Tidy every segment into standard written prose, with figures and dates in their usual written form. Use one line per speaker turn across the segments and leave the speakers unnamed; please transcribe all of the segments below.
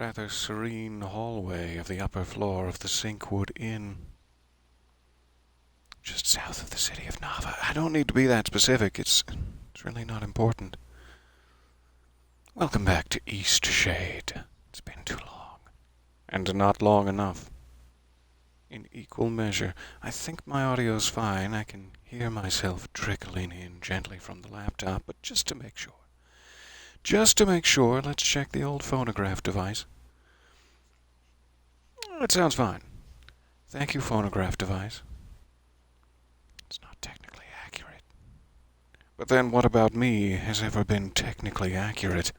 rather serene hallway of the upper floor of the Sinkwood Inn, just south of the city of Nava. I don't need to be that specific. It's really not important. Welcome back to Eastshade. It's been too long. And not long enough. In equal measure. I think my audio's fine. I can hear myself trickling in gently from the laptop, but just to make sure. Let's check the old phonograph device. It sounds fine. Thank you, phonograph device. It's not technically accurate. But then what about me has ever been technically accurate?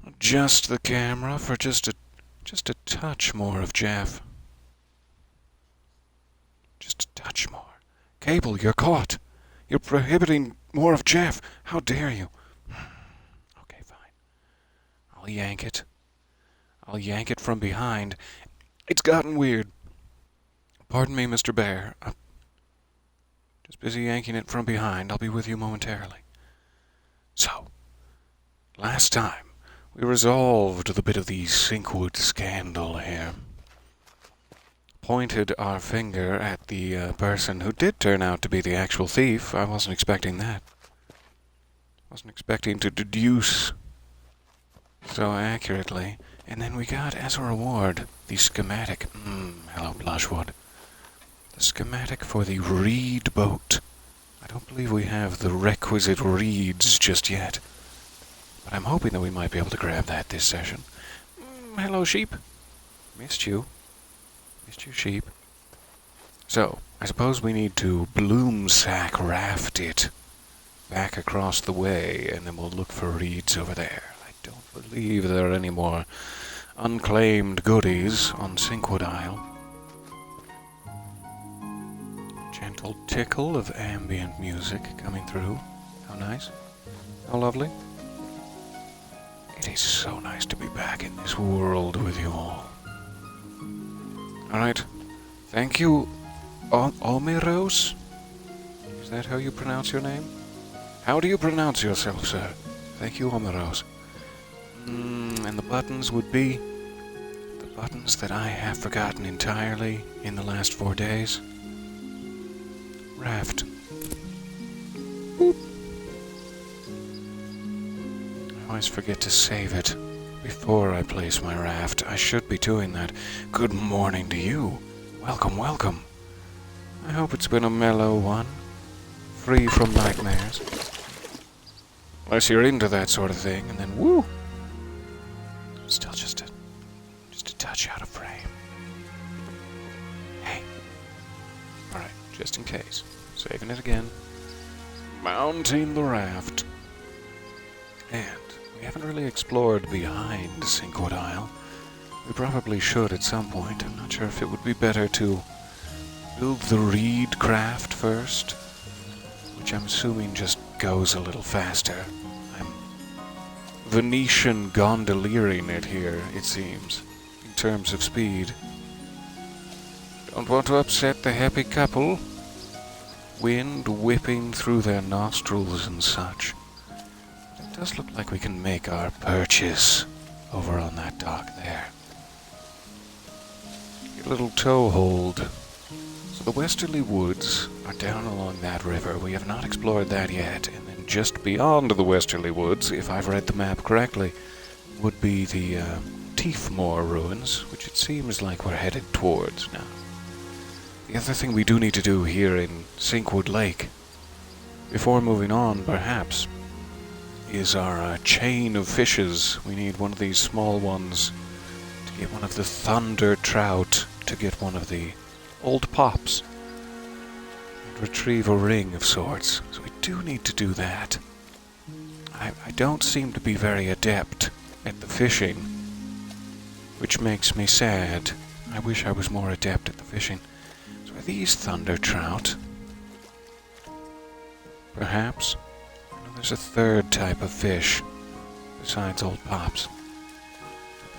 Adjust the camera for just a touch more of Jeff. Just a touch more. Cable, you're caught. You're prohibiting more of Jeff. How dare you? Okay, fine. I'll yank it. I'll yank it from behind. It's gotten weird. Pardon me, Mr. Bear. I'm just busy yanking it from behind. I'll be with you momentarily. So, last time, we resolved the bit of the Sinkwood scandal here. Pointed our finger at the person who did turn out to be the actual thief. I wasn't expecting that. Wasn't expecting to deduce so accurately. And then we got, as a reward, the schematic. Hello, Blushwood. The schematic for the reed boat. I don't believe we have the requisite reeds just yet. But I'm hoping that we might be able to grab that this session. Hello, sheep. Missed you. Missed you, sheep. So, I suppose we need to bloomsack raft it back across the way, and then we'll look for reeds over there. I don't believe there are any more unclaimed goodies on Sinkwood Isle. Gentle tickle of ambient music coming through. How nice. How lovely. It is so nice to be back in this world with you all. Alright. Thank you, Omiros? Is that how you pronounce your name? How do you pronounce yourself, sir? Thank you, Omiros. And the buttons would be the buttons that I have forgotten entirely in the last 4 days. Raft. Boop. I always forget to save it before I place my raft. I should be doing that. Good morning to you. Welcome, welcome. I hope it's been a mellow one. Free from nightmares. Unless you're into that sort of thing, and then woo! Still just a touch out of frame. Hey. Alright, just in case. Saving it again. Mounting the raft. And we haven't really explored behind Sinkwood Isle. We probably should at some point. I'm not sure if it would be better to build the reed craft first, which I'm assuming just goes a little faster. I'm Venetian gondoliering it here, it seems, in terms of speed. Don't want to upset the happy couple. Wind whipping through their nostrils and such. It does look like we can make our purchase over on that dock there. Get a little toehold. So the westerly woods are down along that river. We have not explored that yet. And then just beyond the westerly woods, if I've read the map correctly, would be the Teefmore ruins, which it seems like we're headed towards now. The other thing we do need to do here in Sinkwood Lake, before moving on perhaps, is our chain of fishes. We need one of these small ones to get one of the thunder trout, to get one of the old pops, and retrieve a ring of sorts. So we do need to do that. I don't seem to be very adept at the fishing, which makes me sad. I wish I was more adept at the fishing. So are these thunder trout? Perhaps? I know there's a third type of fish besides old pops.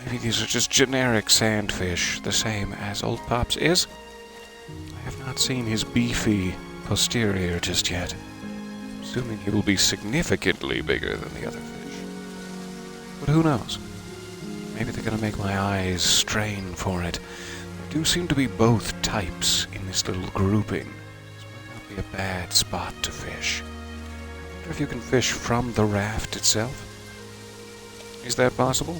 Maybe these are just generic sandfish, the same as old pops is? I have not seen his beefy posterior just yet. I'm assuming he will be significantly bigger than the other fish. But who knows? Maybe they're going to make my eyes strain for it. There do seem to be both types in this little grouping. This might not be a bad spot to fish. I wonder if you can fish from the raft itself. Is that possible?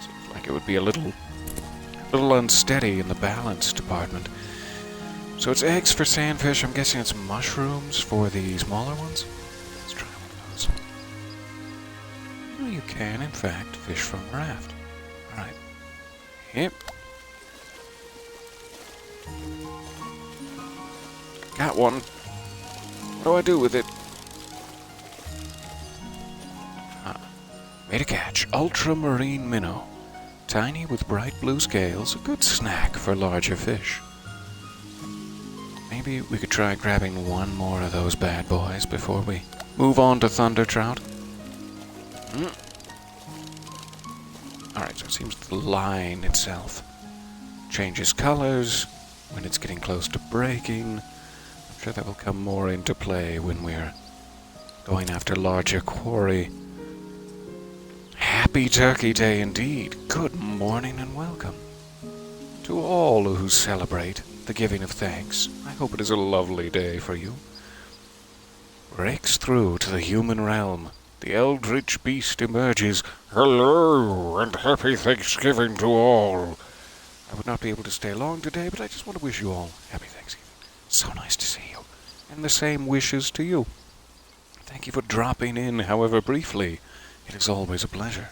Seems like it would be a little unsteady in the balance department. So it's eggs for sandfish. I'm guessing it's mushrooms for the smaller ones. Let's try one of those. Well, you can, in fact, fish from the raft. Alright. Yep. Got one. What do I do with it? Made a catch. Ultramarine minnow. Tiny with bright blue scales. A good snack for larger fish. Maybe we could try grabbing one more of those bad boys before we move on to thunder trout. Alright, so it seems the line itself changes colors when it's getting close to breaking. I'm sure that will come more into play when we're going after larger quarry. Happy Turkey Day indeed. Good morning and welcome to all who celebrate the giving of thanks. I hope it is a lovely day for you. Breaks through to the human realm. The eldritch beast emerges. Hello and happy Thanksgiving to all. I would not be able to stay long today, but I just want to wish you all happy Thanksgiving. So nice to see you. And the same wishes to you. Thank you for dropping in, however briefly. It is always a pleasure.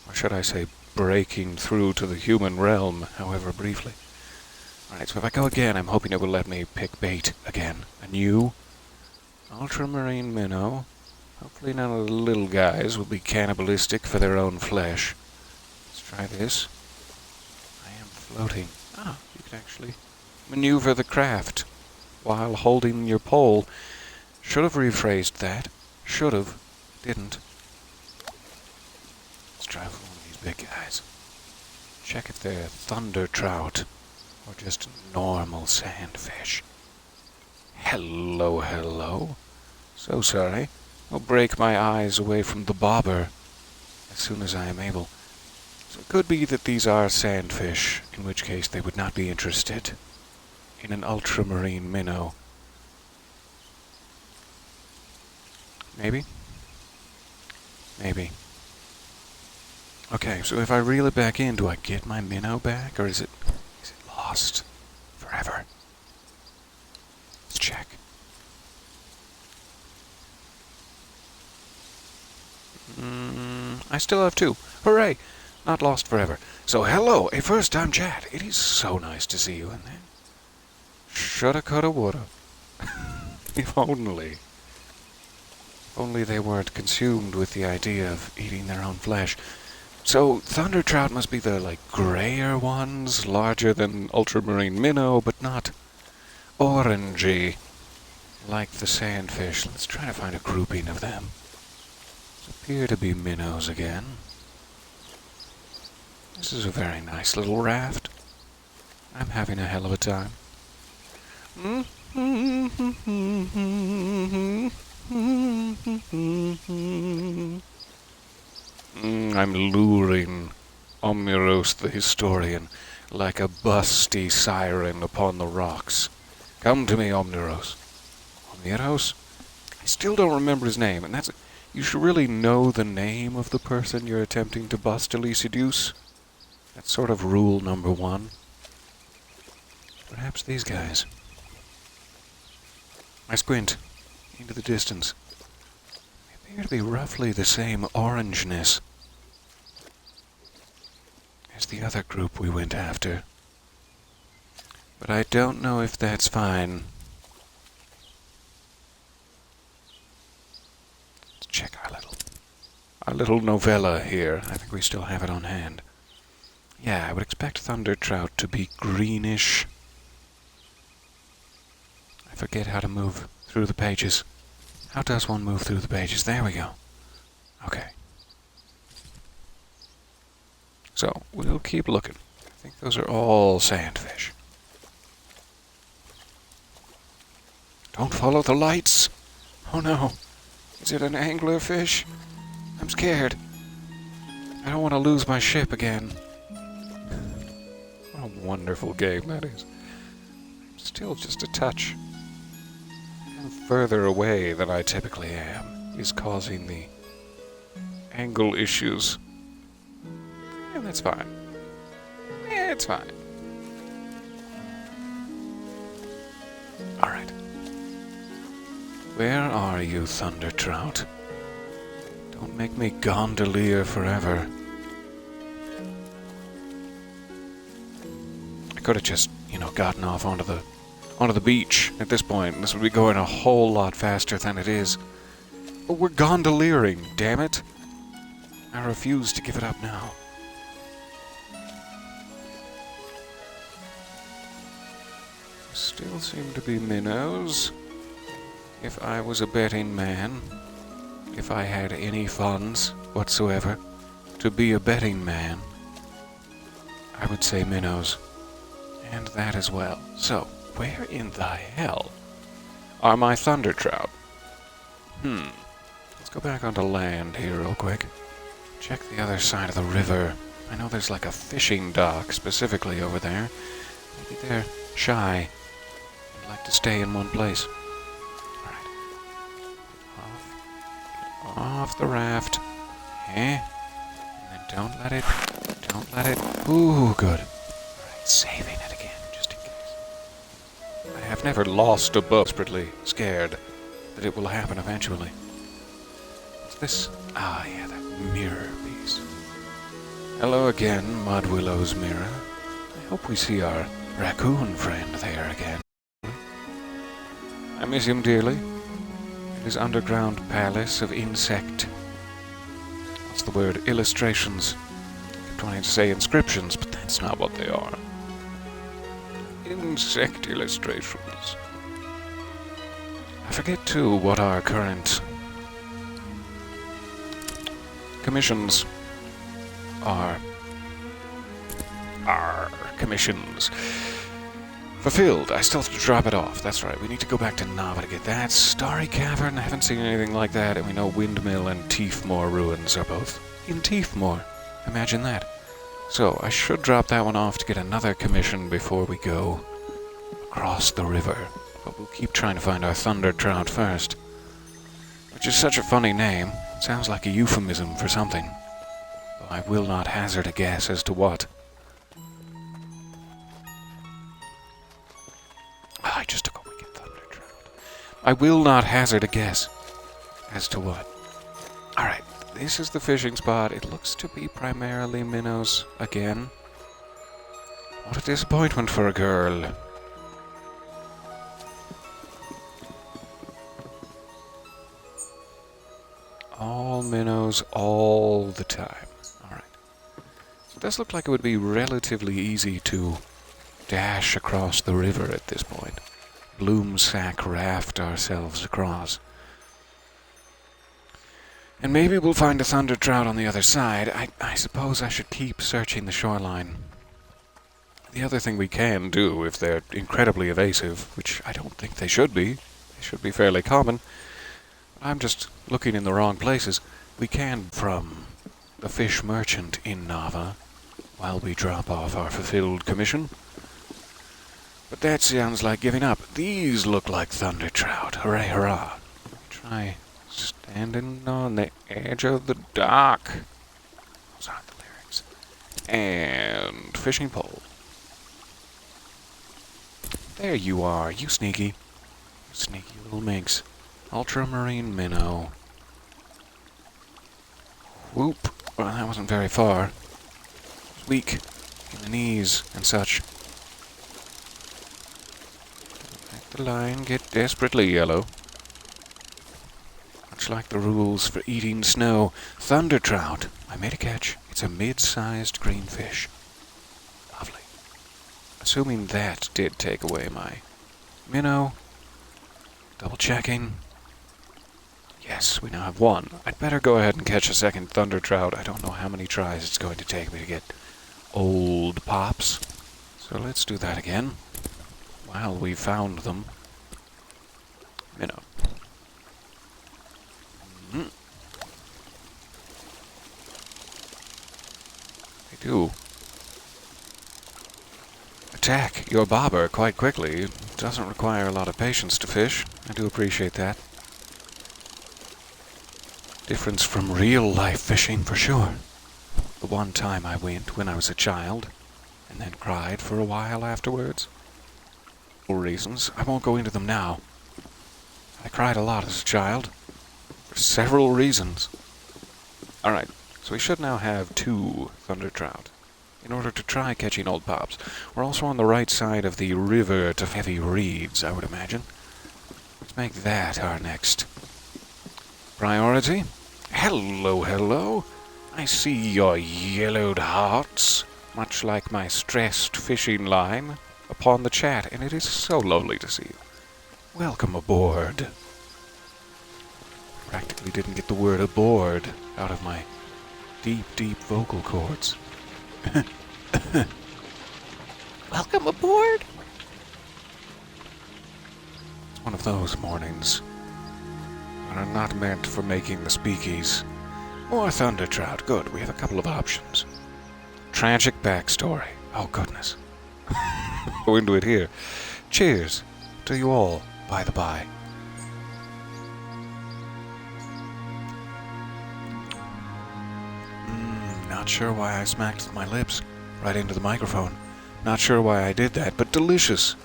Or should I say, breaking through to the human realm, however briefly. Alright, so if I go again, I'm hoping it will let me pick bait again. A new ultramarine minnow. Hopefully none of the little guys will be cannibalistic for their own flesh. Let's try this. I am floating. Ah, you can actually maneuver the craft while holding your pole. Should have rephrased that. Should have. Didn't. Let's try with one of these big guys. Check if they're thunder trout or just normal sandfish. Hello, hello. So sorry. I'll break my eyes away from the bobber as soon as I am able. So it could be that these are sandfish, in which case they would not be interested in an ultramarine minnow. Maybe? Maybe. Okay, so if I reel it back in, do I get my minnow back, or is it lost forever? Let's check. I still have two. Hooray! Not lost forever. So hello, a first-time chat. It is so nice to see you in there. Shoulda, coulda, woulda. If only. If only they weren't consumed with the idea of eating their own flesh. So, thunder trout must be the, grayer ones, larger than ultramarine minnow, but not orangey, like the sandfish. Let's try to find a grouping of them. Appear to be minnows again. This is a very nice little raft. I'm having a hell of a time. I'm luring Omniros the historian like a busty siren upon the rocks. Come to me, Omniros. Omniros? I still don't remember his name, and that's... You should really know the name of the person you're attempting to bustily seduce. That's sort of rule number one. Perhaps these guys. I squint into the distance. They appear to be roughly the same orangeness as the other group we went after. But I don't know if that's fine. Check our little novella here. I think we still have it on hand. Yeah, I would expect thunder trout to be greenish. I forget how to move through the pages. How does one move through the pages? There we go. Okay. So, we'll keep looking. I think those are all sandfish. Don't follow the lights! Oh no! Is it an anglerfish? I'm scared. I don't want to lose my ship again. What a wonderful game that is. Still just a touch further away than I typically am is causing the angle issues. And that's fine. Yeah, it's fine. Alright. Where are you, Thunder Trout? Don't make me gondolier forever. I could have just, gotten off onto the beach at this point. This would be going a whole lot faster than it is. But we're gondoliering, damn it. I refuse to give it up now. Still seem to be minnows. If I was a betting man, if I had any funds whatsoever to be a betting man, I would say minnows. And that as well. So, where in the hell are my thunder trout? Let's go back onto land here real quick. Check the other side of the river. I know there's like a fishing dock specifically over there. Maybe they're shy. I'd like to stay in one place. Alright. Off the raft. And then don't let it. Ooh, good. Alright, saving it again, just in case. I have never lost a boat. Desperately scared that it will happen eventually. What's this? Ah, yeah, that mirror piece. Hello again, Mudwillow's mirror. I hope we see our raccoon friend there again. I miss him dearly. In his underground palace of insect. What's the word? Illustrations. I'm trying to say inscriptions, but that's not what they are. Insect illustrations. I forget, too, what our current commissions are. Our commissions. Fulfilled. I still have to drop it off. That's right. We need to go back to Nava to get that. Starry Cavern. I haven't seen anything like that. And we know Windmill and Tiefmoor ruins are both in Tiefmoor. Imagine that. So, I should drop that one off to get another commission before we go across the river. But we'll keep trying to find our thunder trout first. Which is such a funny name. It sounds like a euphemism for something. Though I will not hazard a guess as to what. I just took a wicked thunder trout. I will not hazard a guess as to what. Alright, this is the fishing spot. It looks to be primarily minnows again. What a disappointment for a girl. All minnows all the time. Alright. So it does look like it would be relatively easy to dash across the river at this point. Bloomsack raft ourselves across. And maybe we'll find a thunder trout on the other side. I suppose I should keep searching the shoreline. The other thing we can do, if they're incredibly evasive, which I don't think they should be fairly common, I'm just looking in the wrong places, we can from the fish merchant in Nava while we drop off our fulfilled commission. But that sounds like giving up. These look like thunder trout. Hooray, hurrah. Try standing on the edge of the dock. Those aren't the lyrics. And fishing pole. There you are, you sneaky little minx. Ultramarine minnow. Whoop. Well, that wasn't very far. Weak in the knees and such. Let the line get desperately yellow. Much like the rules for eating snow. Thunder trout. I made a catch. It's a mid-sized green fish. Lovely. Assuming that did take away my minnow. Double checking. Yes, we now have one. I'd better go ahead and catch a second thunder trout. I don't know how many tries it's going to take me to get old pops. So let's do that again. While we found them. Minnow. They do attack your bobber quite quickly. It doesn't require a lot of patience to fish. I do appreciate that. Difference from real-life fishing, for sure. The one time I went when I was a child, and then cried for a while afterwards. For reasons. I won't go into them now. I cried a lot as a child. For several reasons. Alright, so we should now have 2 thunder trout in order to try catching old pops. We're also on the right side of the river to heavy reeds, I would imagine. Let's make that our next priority. Hello, hello. I see your yellowed hearts, much like my stressed fishing line, upon the chat, and it is so lovely to see you. Welcome aboard. Practically didn't get the word aboard out of my deep, deep vocal cords. Welcome aboard. It's one of those mornings that are not meant for making the speakies. More thunder trout. Good, we have a couple of options. Tragic backstory. Oh, goodness. Go into it here. Cheers to you all, by the by. Not sure why I smacked my lips right into the microphone. Not sure why I did that, but delicious.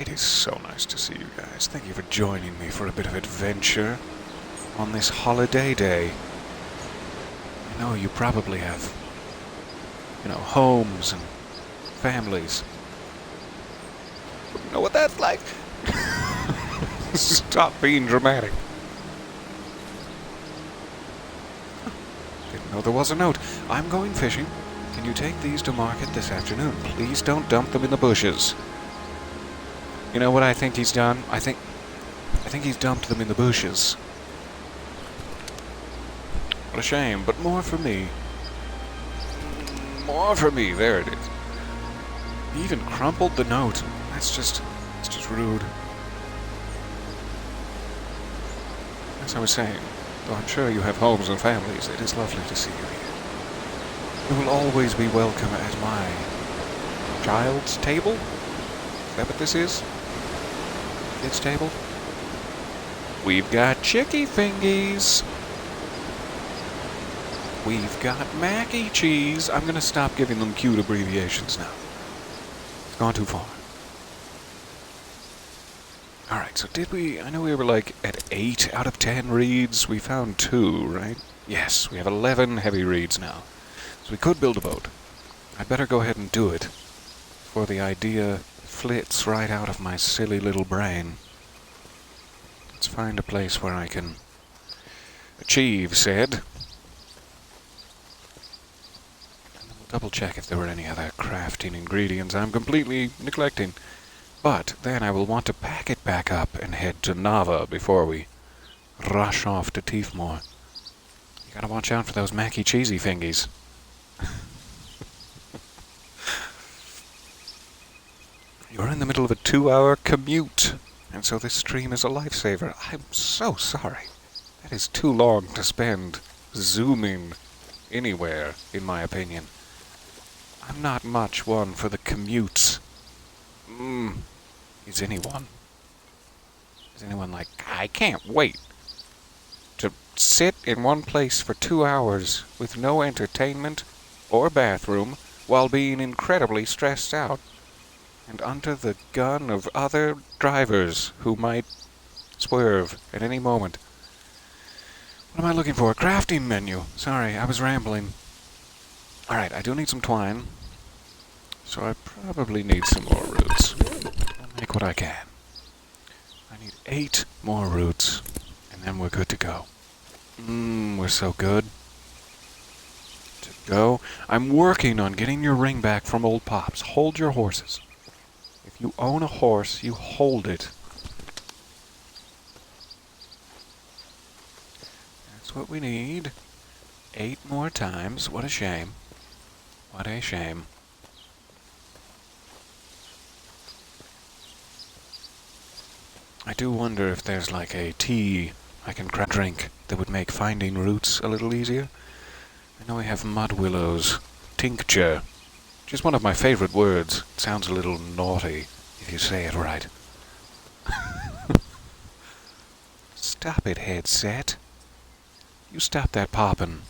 It is so nice to see you guys. Thank you for joining me for a bit of adventure on this holiday day. I know you probably have, homes and families. You know what that's like? Stop being dramatic. Didn't know there was a note. I'm going fishing. Can you take these to market this afternoon? Please don't dump them in the bushes. You know what I think he's done? I think he's dumped them in the bushes. What a shame, but more for me. More for me, there it is. He even crumpled the note. It's just rude. As I was saying, though I'm sure you have homes and families, it is lovely to see you here. You will always be welcome at my child's table? Is that what this is? Kids' table? We've got chicky fingies. We've got Mackie cheese. I'm gonna stop giving them cute abbreviations now. It's gone too far. Alright, so I know we were like at 8 out of 10 reeds. We found 2, right? Yes, we have 11 heavy reeds now. So we could build a boat. I'd better go ahead and do it before the idea flits right out of my silly little brain. Let's find a place where I can achieve said. And then we'll double check if there were any other crafting ingredients I'm completely neglecting. But then I will want to pack it back up and head to Nava before we rush off to Tiefmoor. You gotta watch out for those Mackie cheesy fingies. You're in the middle of a 2-hour commute, and so this stream is a lifesaver. I'm so sorry. That is too long to spend zooming anywhere, in my opinion. I'm not much one for the commutes. Is anyone? Is anyone like, I can't wait to sit in one place for 2 hours with no entertainment or bathroom while being incredibly stressed out and under the gun of other drivers who might swerve at any moment? What am I looking for? A crafting menu. Sorry, I was rambling. Alright, I do need some twine, so I probably need some more roots. I'll make what I can. I need 8 more roots, and then we're good to go. We're so good to go. I'm working on getting your ring back from old Pops. Hold your horses. If you own a horse, you hold it. That's what we need. 8 more times. What a shame. What a shame. I do wonder if there's like a tea I can drink that would make finding roots a little easier. I know we have mud willows. Tincture. Which is one of my favorite words. It sounds a little naughty if you say it right. Stop it, headset. You stop that poppin'.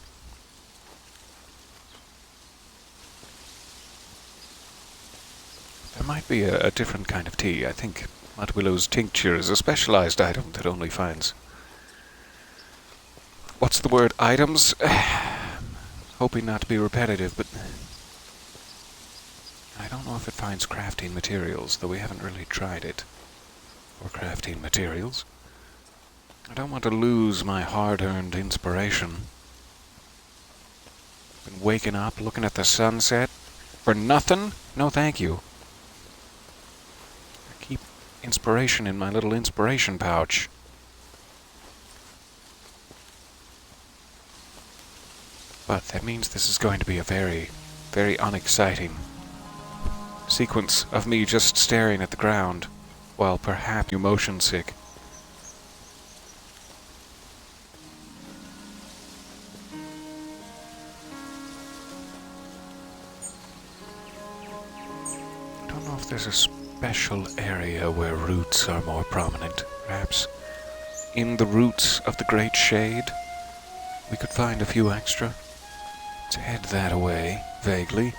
There might be a different kind of tea. I think mud willow's tincture is a specialized item that only finds... What's the word? Items? Hoping not to be repetitive, but... I don't know if it finds crafting materials, though we haven't really tried it for crafting materials. I don't want to lose my hard-earned inspiration. Been waking up, looking at the sunset for nothing? No, thank you. I keep inspiration in my little inspiration pouch. But that means this is going to be a very, very unexciting sequence of me just staring at the ground, while perhaps you motion sick. I don't know if there's a special area where roots are more prominent. Perhaps in the roots of the Great Shade we could find a few extra. Let's head that way, vaguely.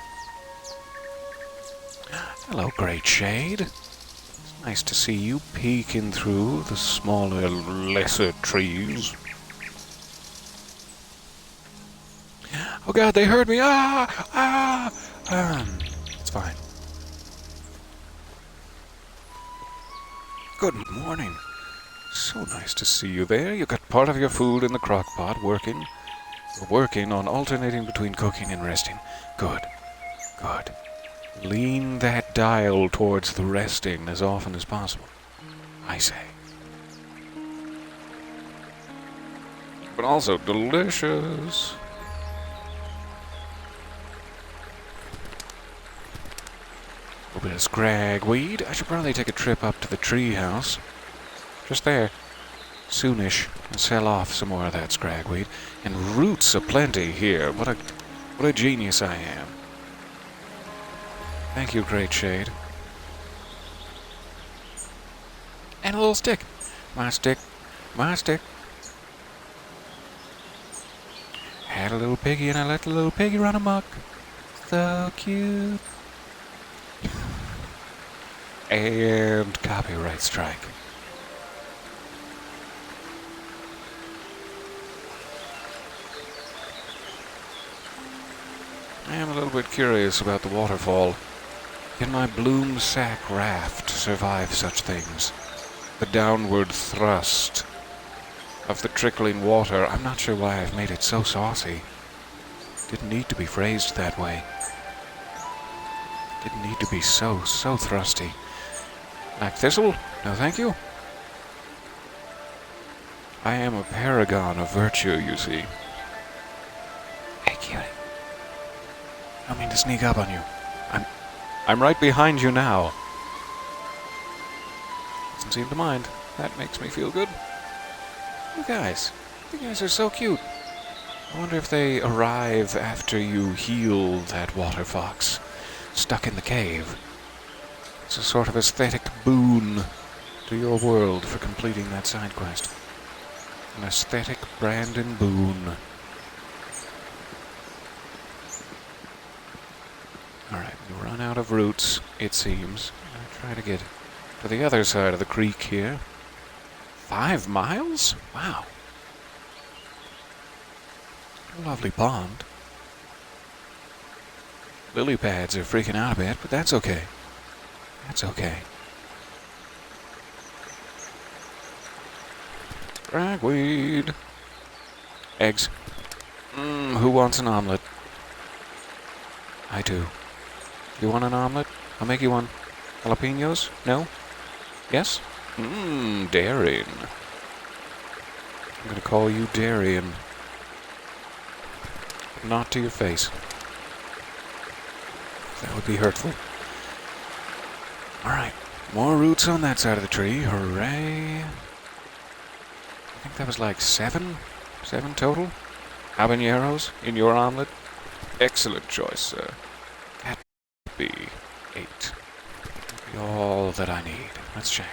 Hello, Great Shade. It's nice to see you peeking through the smaller, lesser trees. Oh god, they heard me! It's fine. Good morning. So nice to see you there. You got part of your food in the crock pot, working. You're working on alternating between cooking and resting. Good. Good. Lean that dial towards the resting as often as possible, I say. But also delicious. A little bit of scragweed. I should probably take a trip up to the tree house. Just there. Soonish. And sell off some more of that scragweed. And roots aplenty here. What a genius I am. Thank you, Great Shade. And a little stick. My stick. My stick. Had a little piggy and I let the little piggy run amok. So cute. And copyright strike. I am a little bit curious about the waterfall. Can my bloom sack raft survive such things? The downward thrust of the trickling water. I'm not sure why I've made it so saucy. Didn't need to be phrased that way. Didn't need to be so thrusty. Black thistle? No thank you. I am a paragon of virtue, you see. Hey, cutie. I don't mean to sneak up on you. I'm right behind you now. Doesn't seem to mind. That makes me feel good. You guys are so cute. I wonder if they arrive after you heal that water fox stuck in the cave. It's a sort of aesthetic boon to your world for completing that side quest. An aesthetic Brandon boon. Alright, we run out of roots, it seems. I'll try to get to the other side of the creek here. 5 miles? Wow. A lovely pond. Lily pads are freaking out a bit, but that's okay. That's okay. Ragweed. Eggs. Who wants an omelet? I do. You want an omelet? I'll make you one. Jalapenos? No? Yes? Daring. I'm gonna call you Darian. Not to your face. That would be hurtful. Alright. More roots on that side of the tree. Hooray. I think that was like 7? 7 total? Habaneros in your omelet? Excellent choice, sir. That would be 8. That'd be all that I need. Let's check.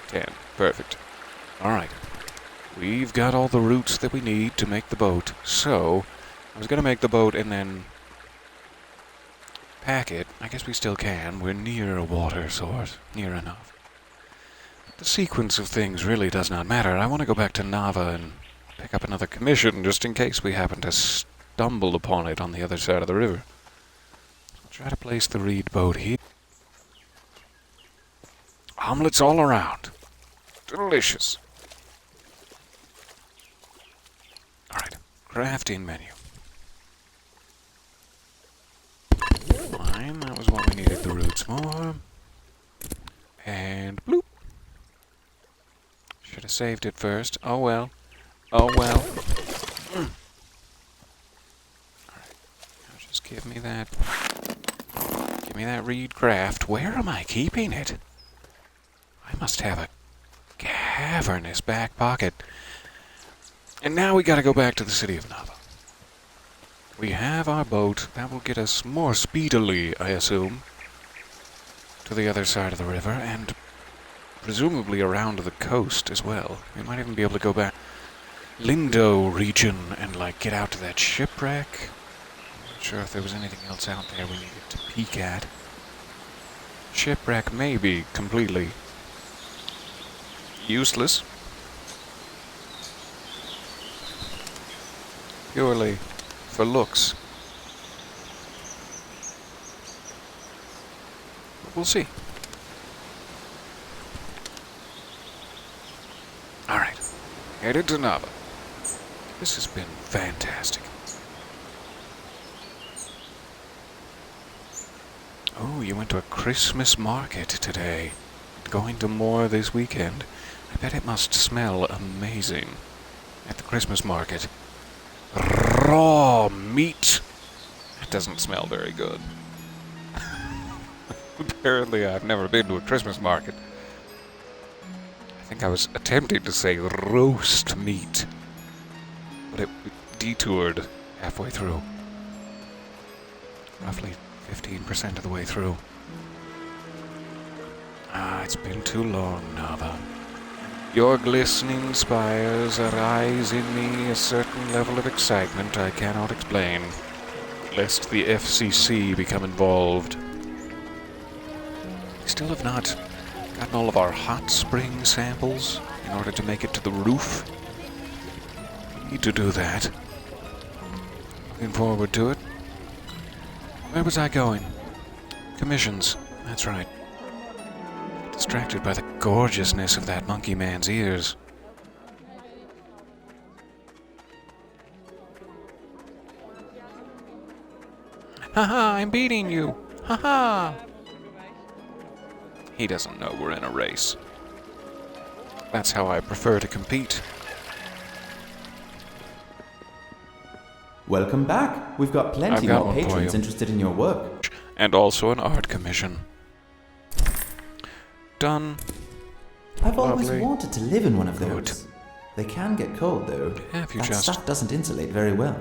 10. Perfect. Alright. We've got all the roots that we need to make the boat. So, I was going to make the boat and then pack it. I guess we still can. We're near a water source. Near enough. The sequence of things really does not matter. I want to go back to Nava and pick up another commission just in case we happen to stumble upon it on the other side of the river. I'll try to place the reed boat here. Omelets all around. Delicious. Alright, crafting menu. Fine, that was what we needed the roots for. And bloop. Should have saved it first. Oh well. Oh well. Alright, now just give me that. Give me that reed craft. Where am I keeping it? I must have a cavernous back pocket. And now we gotta go back to the city of Nava. We have our boat. That will get us more speedily, I assume, to the other side of the river, and presumably around the coast as well. We might even be able to go back Lindo region and, like, get out to that shipwreck. I'm not sure if there was anything else out there we needed to peek at. Shipwreck may be completely useless. Purely for looks. But we'll see. Alright. Headed to Nava. This has been fantastic. Oh, you went to a Christmas market today. Going to more this weekend. I bet it must smell amazing at the Christmas market. Raw meat. That doesn't smell very good. Apparently I've never been to a Christmas market. I think I was attempting to say roast meat, but it detoured halfway through. Roughly 15% of the way through. It's been too long, Nava. Your glistening spires arise in me a certain level of excitement I cannot explain, lest the FCC become involved. We still have not gotten all of our hot spring samples in order to make it to the roof. We need to do that. Looking forward to it. Where was I going? Commissions. That's right. Distracted by the gorgeousness of that monkey man's ears. Haha, I'm beating you! Haha! He doesn't know we're in a race. That's how I prefer to compete.
Welcome back. We've got plenty more patrons interested in your work.
And also an art commission. Done.
I've always wanted to live in one of those. They can get cold, though. That stuff doesn't insulate very well.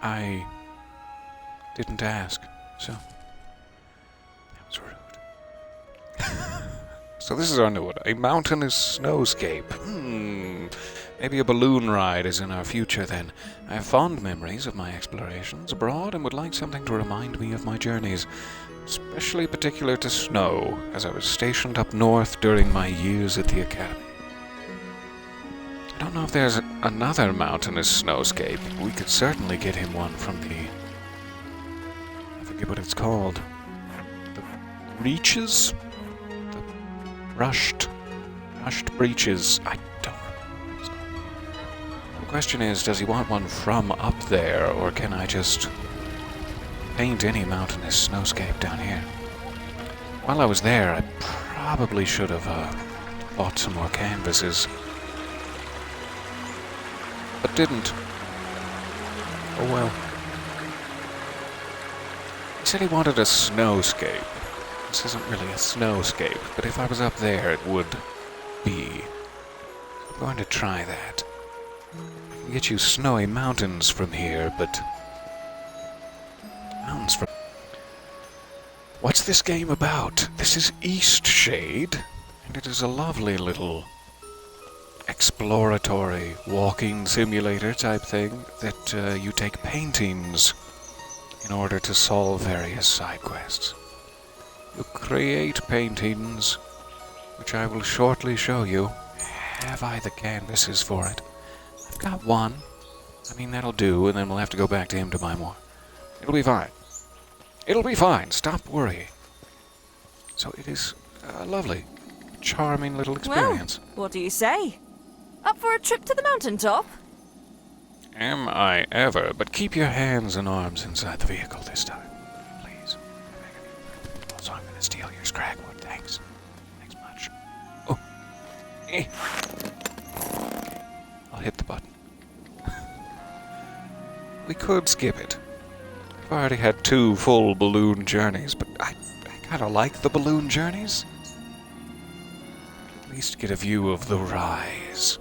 I didn't ask, so that was rude. So this is our new one, a mountainous snowscape. Maybe a balloon ride is in our future then. I have fond memories of my explorations abroad and would like something to remind me of my journeys, especially particular to snow, as I was stationed up north during my years at the academy. I don't know if there's another mountainous snowscape. We could certainly get him one from the... I forget what it's called. The Reaches? The Rushed Breaches. I don't remember what it's called. The question is, does he want one from up there, or can I just paint any mountainous snowscape down here? While I was there, I probably should have bought some more canvases. But didn't. Oh well. He said he wanted a snowscape. this isn't really a snowscape, but if I was up there, it would be. I'm going to try that. I can get you snowy mountains from here, but... mountains from... What's this game about? This is Eastshade, and it is a lovely little exploratory walking simulator type thing that you take paintings in order to solve various side quests. You create paintings, which I will shortly show you. Have I the canvases for it? I've got one. I mean, that'll do, and then we'll have to go back to him to buy more. It'll be fine. It'll be fine. Stop worrying. So it is a lovely, charming little experience.
Well, what do you say? Up for a trip to the mountaintop?
Am I ever, but keep your hands and arms inside the vehicle this time. Please. Also, I'm going to steal your scragwood. Thanks. Thanks much. Oh. Okay. I'll hit the button. We could skip it. I've already had 2 full balloon journeys, but I kind of like the balloon journeys. At least get a view of the rise.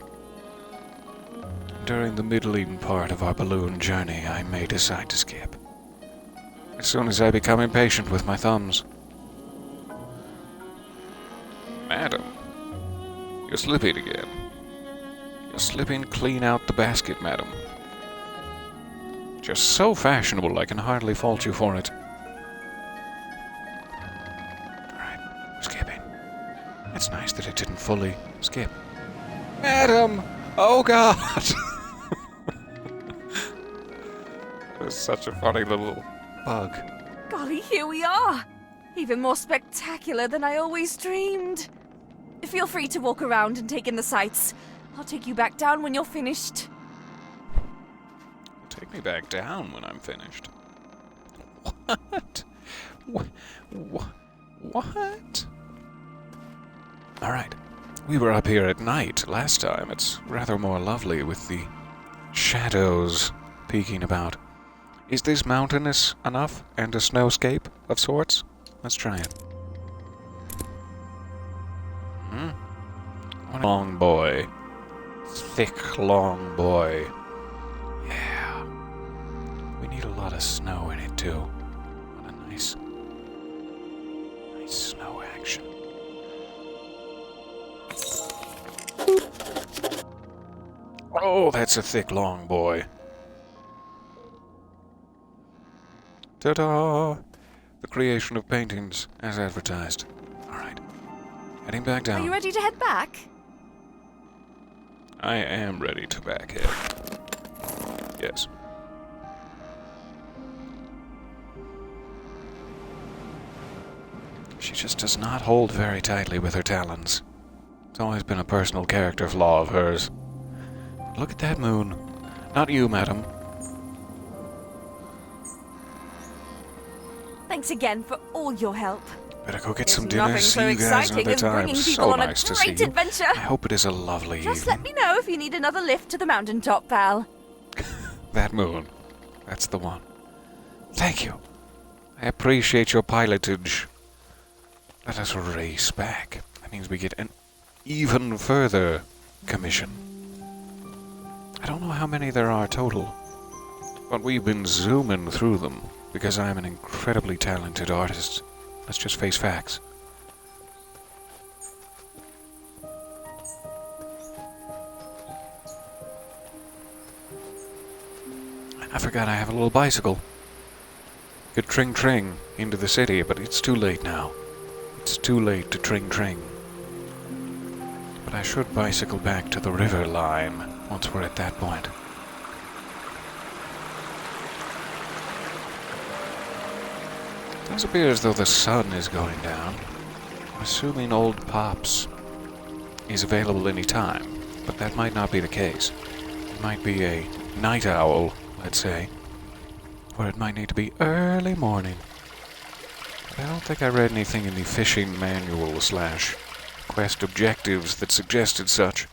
During the middling part of our balloon journey, I may decide to skip. As soon as I become impatient with my thumbs. Madam, you're slipping again. You're slipping clean out the basket, madam. Just so fashionable, I can hardly fault you for it. Alright, we're skipping. It's nice that it didn't fully skip. Madam! Oh god! It was such a funny little bug.
Golly, here we are! Even more spectacular than I always dreamed. Feel free to walk around and take in the sights. I'll take you back down when you're finished.
Take me back down when I'm finished. What? What? Alright. We were up here at night last time. It's rather more lovely with the shadows peeking about. Is this mountainous enough and a snowscape of sorts? Let's try it. Long boy. Thick, long boy. Yeah. We need a lot of snow in it, too. What a nice snow action. Oh, that's a thick, long boy. Ta-da! The creation of paintings, as advertised. Alright. Heading back down.
Are you ready to head back?
I am ready to backhead. Yes. She just does not hold very tightly with her talons. It's always been a personal character flaw of hers. Look at that moon. Not you, madam.
Thanks again for all your help.
Better go get
There's
some dinner. See you guys another time. So nice to see you.
Adventure.
I hope it is a lovely evening.
Just let me know if you need another lift to the mountaintop, pal.
That moon. That's the one. Thank you. I appreciate your pilotage. Let us race back. That means we get an even further commission. I don't know how many there are total, but we've been zooming through them because I'm an incredibly talented artist. Let's just face facts. I forgot I have a little bicycle. Could tring-tring into the city, but it's too late now. It's too late to tring-tring. But I should bicycle back to the river line once we're at that point. It does appear as though the sun is going down. I'm assuming Old Pops is available any time, but that might not be the case. It might be a night owl, let's say, or it might need to be early morning. But I don't think I read anything in the fishing manual / quest objectives that suggested such.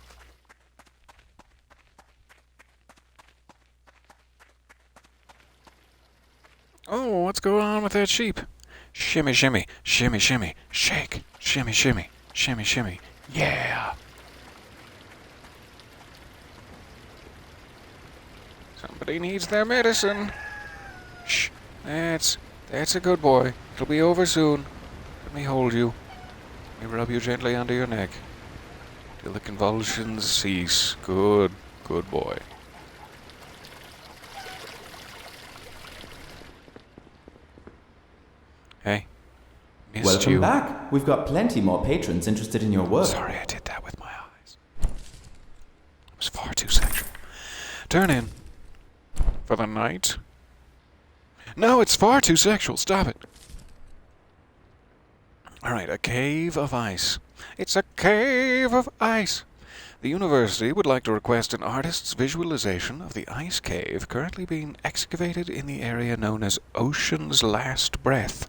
Oh, what's going on with that sheep? Shimmy, shimmy, shimmy, shimmy, shake, shimmy, shimmy, shimmy, shimmy. Yeah! Somebody needs their medicine. Shh, that's a good boy. It'll be over soon. Let me hold you. Let me rub you gently under your neck. Till the convulsions cease. Good boy. Hey, missed
Welcome
you.
back. We've got plenty more patrons interested in your work.
Sorry I did that with my eyes. It was far too sexual. Turn in. For the night? No, it's far too sexual. Stop it. Alright, a cave of ice. It's a cave of ice. The university would like to request an artist's visualization of the ice cave currently being excavated in the area known as Ocean's Last Breath.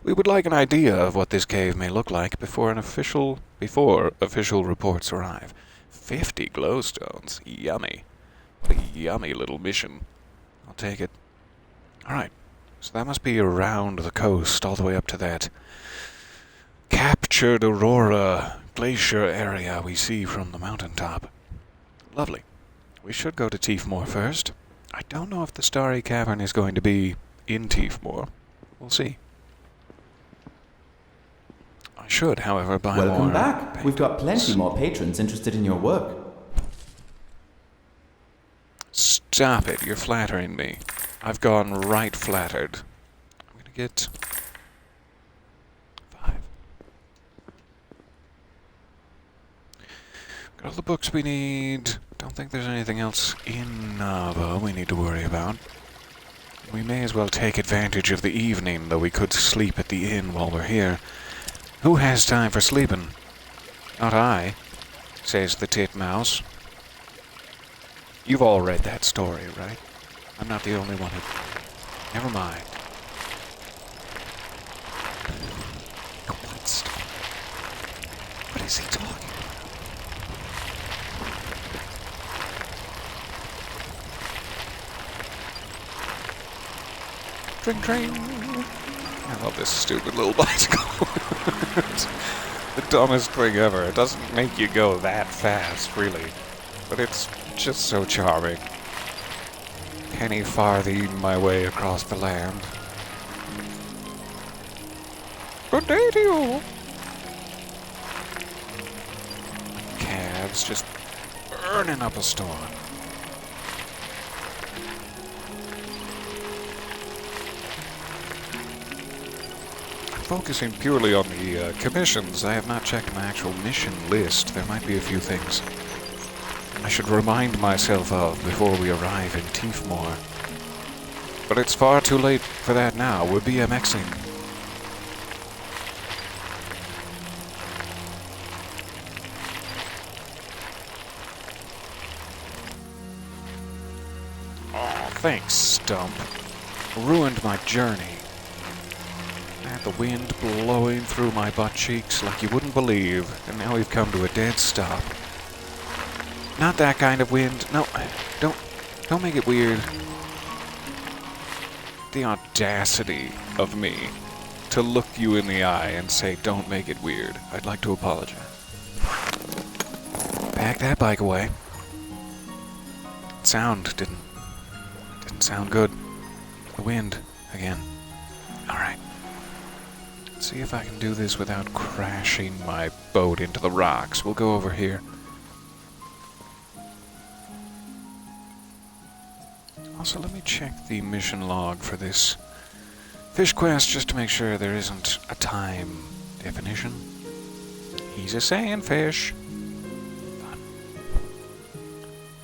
We would like an idea of what this cave may look like before official reports arrive. 50 glowstones. Yummy. What a yummy little mission. I'll take it. Alright, so that must be around the coast, all the way up to that captured Aurora glacier area we see from the mountaintop. Lovely. We should go to Tiefmoor first. I don't know if the Starry Cavern is going to be in Tiefmoor. We'll see. I should, however, buy more...
Welcome back. We've got plenty more patrons interested in your work.
Stop it, you're flattering me. I've gone right flattered. I'm gonna get 5. Got all the books we need. Don't think there's anything else in Nava we need to worry about. We may as well take advantage of the evening, though we could sleep at the inn while we're here. Who has time for sleeping? Not I, says the titmouse. You've all read that story, right? I'm not the only one who... Never mind. What is he talking about? Tring, tring. I love this stupid little bicycle. It's the dumbest thing ever. It doesn't make you go that fast, really. But it's just so charming. Penny farthing my way across the land. Good day to you. Cabs just burning up a storm. I'm focusing purely on the commissions. I have not checked my actual mission list. There might be a few things I should remind myself of before we arrive in Tiefmoor. But it's far too late for that now. We're BMXing. Oh, thanks, Stump. Ruined my journey. I had the wind blowing through my butt cheeks like you wouldn't believe, and now we've come to a dead stop. Not that kind of wind. No, don't make it weird. The audacity of me to look you in the eye and say, don't make it weird. I'd like to apologize. Pack that bike away. Sound didn't sound good. The wind again. Alright. Let's see if I can do this without crashing my boat into the rocks. We'll go over here. Also, let me check the mission log for this fish quest just to make sure there isn't a time definition. He's a sandfish.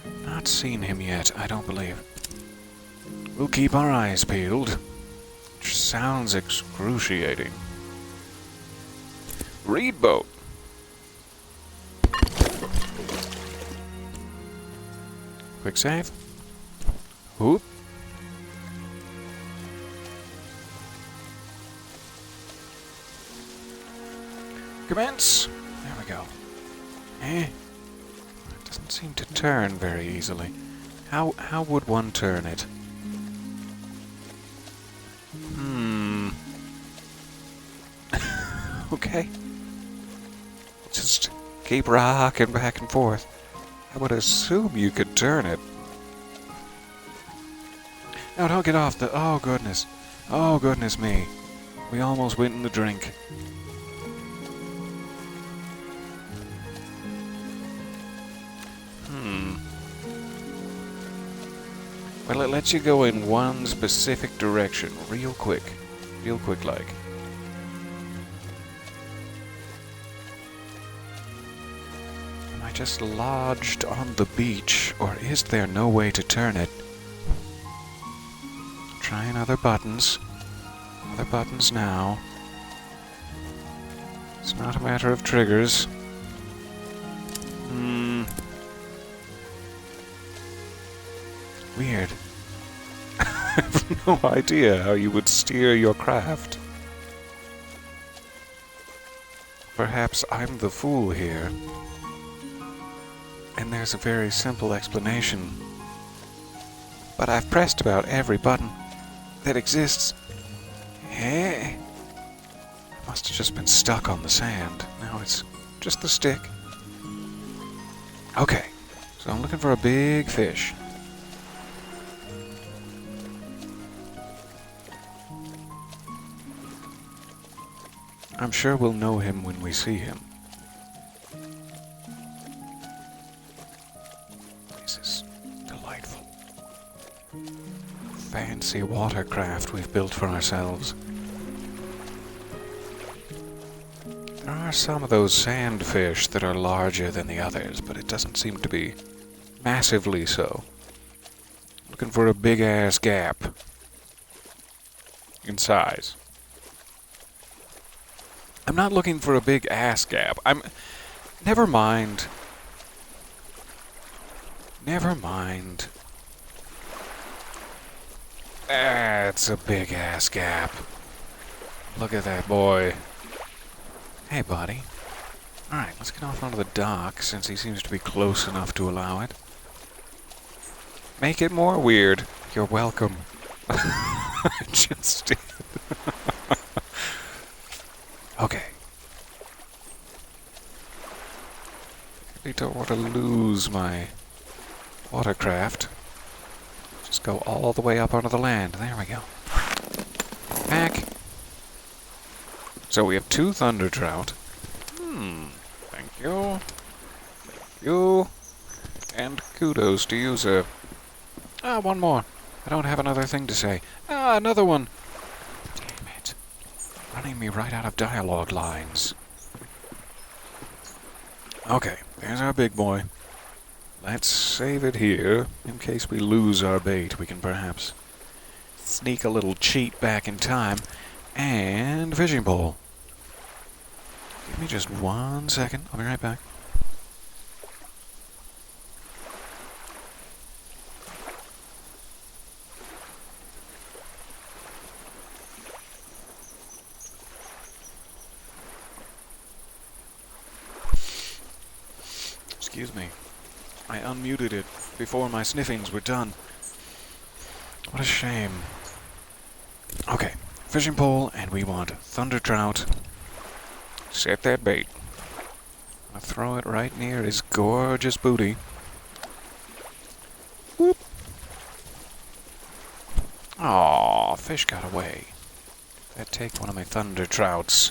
But not seen him yet, I don't believe. We'll keep our eyes peeled. Which sounds excruciating. Reed boat. Quick save. Whoop. Commence. There we go. It doesn't seem to turn very easily. How would one turn it? Okay? Just keep rocking back and forth. I would assume you could turn it. No, don't get off the... Oh, goodness. Oh, goodness me. We almost went in the drink. Well, it lets you go in one specific direction, real quick like. Am I just lodged on the beach, or is there no way to turn it? Trying other buttons. Other buttons now. It's not a matter of triggers. Weird. I have no idea how you would steer your craft. Perhaps I'm the fool here. And there's a very simple explanation. But I've pressed about every button that exists. Eh? I must have just been stuck on the sand. Now it's just the stick. Okay, so I'm looking for a big fish. I'm sure we'll know him when we see him. This is delightful. Fancy watercraft we've built for ourselves. There are some of those sandfish that are larger than the others, but it doesn't seem to be massively so. Looking for a big-ass gap in size. I'm not looking for a big ass gap. Never mind. Never mind. That's a big ass gap. Look at that boy. Hey, buddy. Alright, let's get off onto the dock, since he seems to be close enough to allow it. Make it more weird. You're welcome. I just did. Okay. I don't want to lose my watercraft. Just go all the way up onto the land. There we go. Back. So we have 2 thunder trout. Thank you. Thank you. And kudos to you, sir. One more. I don't have another thing to say. Another one. Damn it. Running me right out of dialogue lines. Okay, there's our big boy. Let's save it here. In case we lose our bait, we can perhaps sneak a little cheat back in time. And fishing pole. Give me just 1 second. I'll be right back. Excuse me. I unmuted it before my sniffings were done. What a shame. Okay, fishing pole, and we want thunder trout. Set that bait. I'll throw it right near his gorgeous booty. Whoop. Aw, fish got away. Did that take one of my thunder trouts?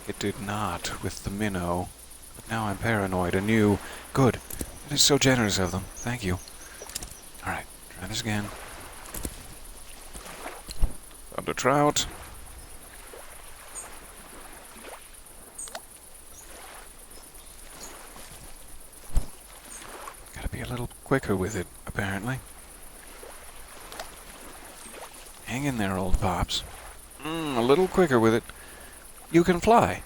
It did not with the minnow. Now I'm paranoid anew. Good. That is so generous of them. Thank you. Alright, try this again. Thunder trout. Gotta be a little quicker with it, apparently. Hang in there, old Pops. A little quicker with it. You can fly.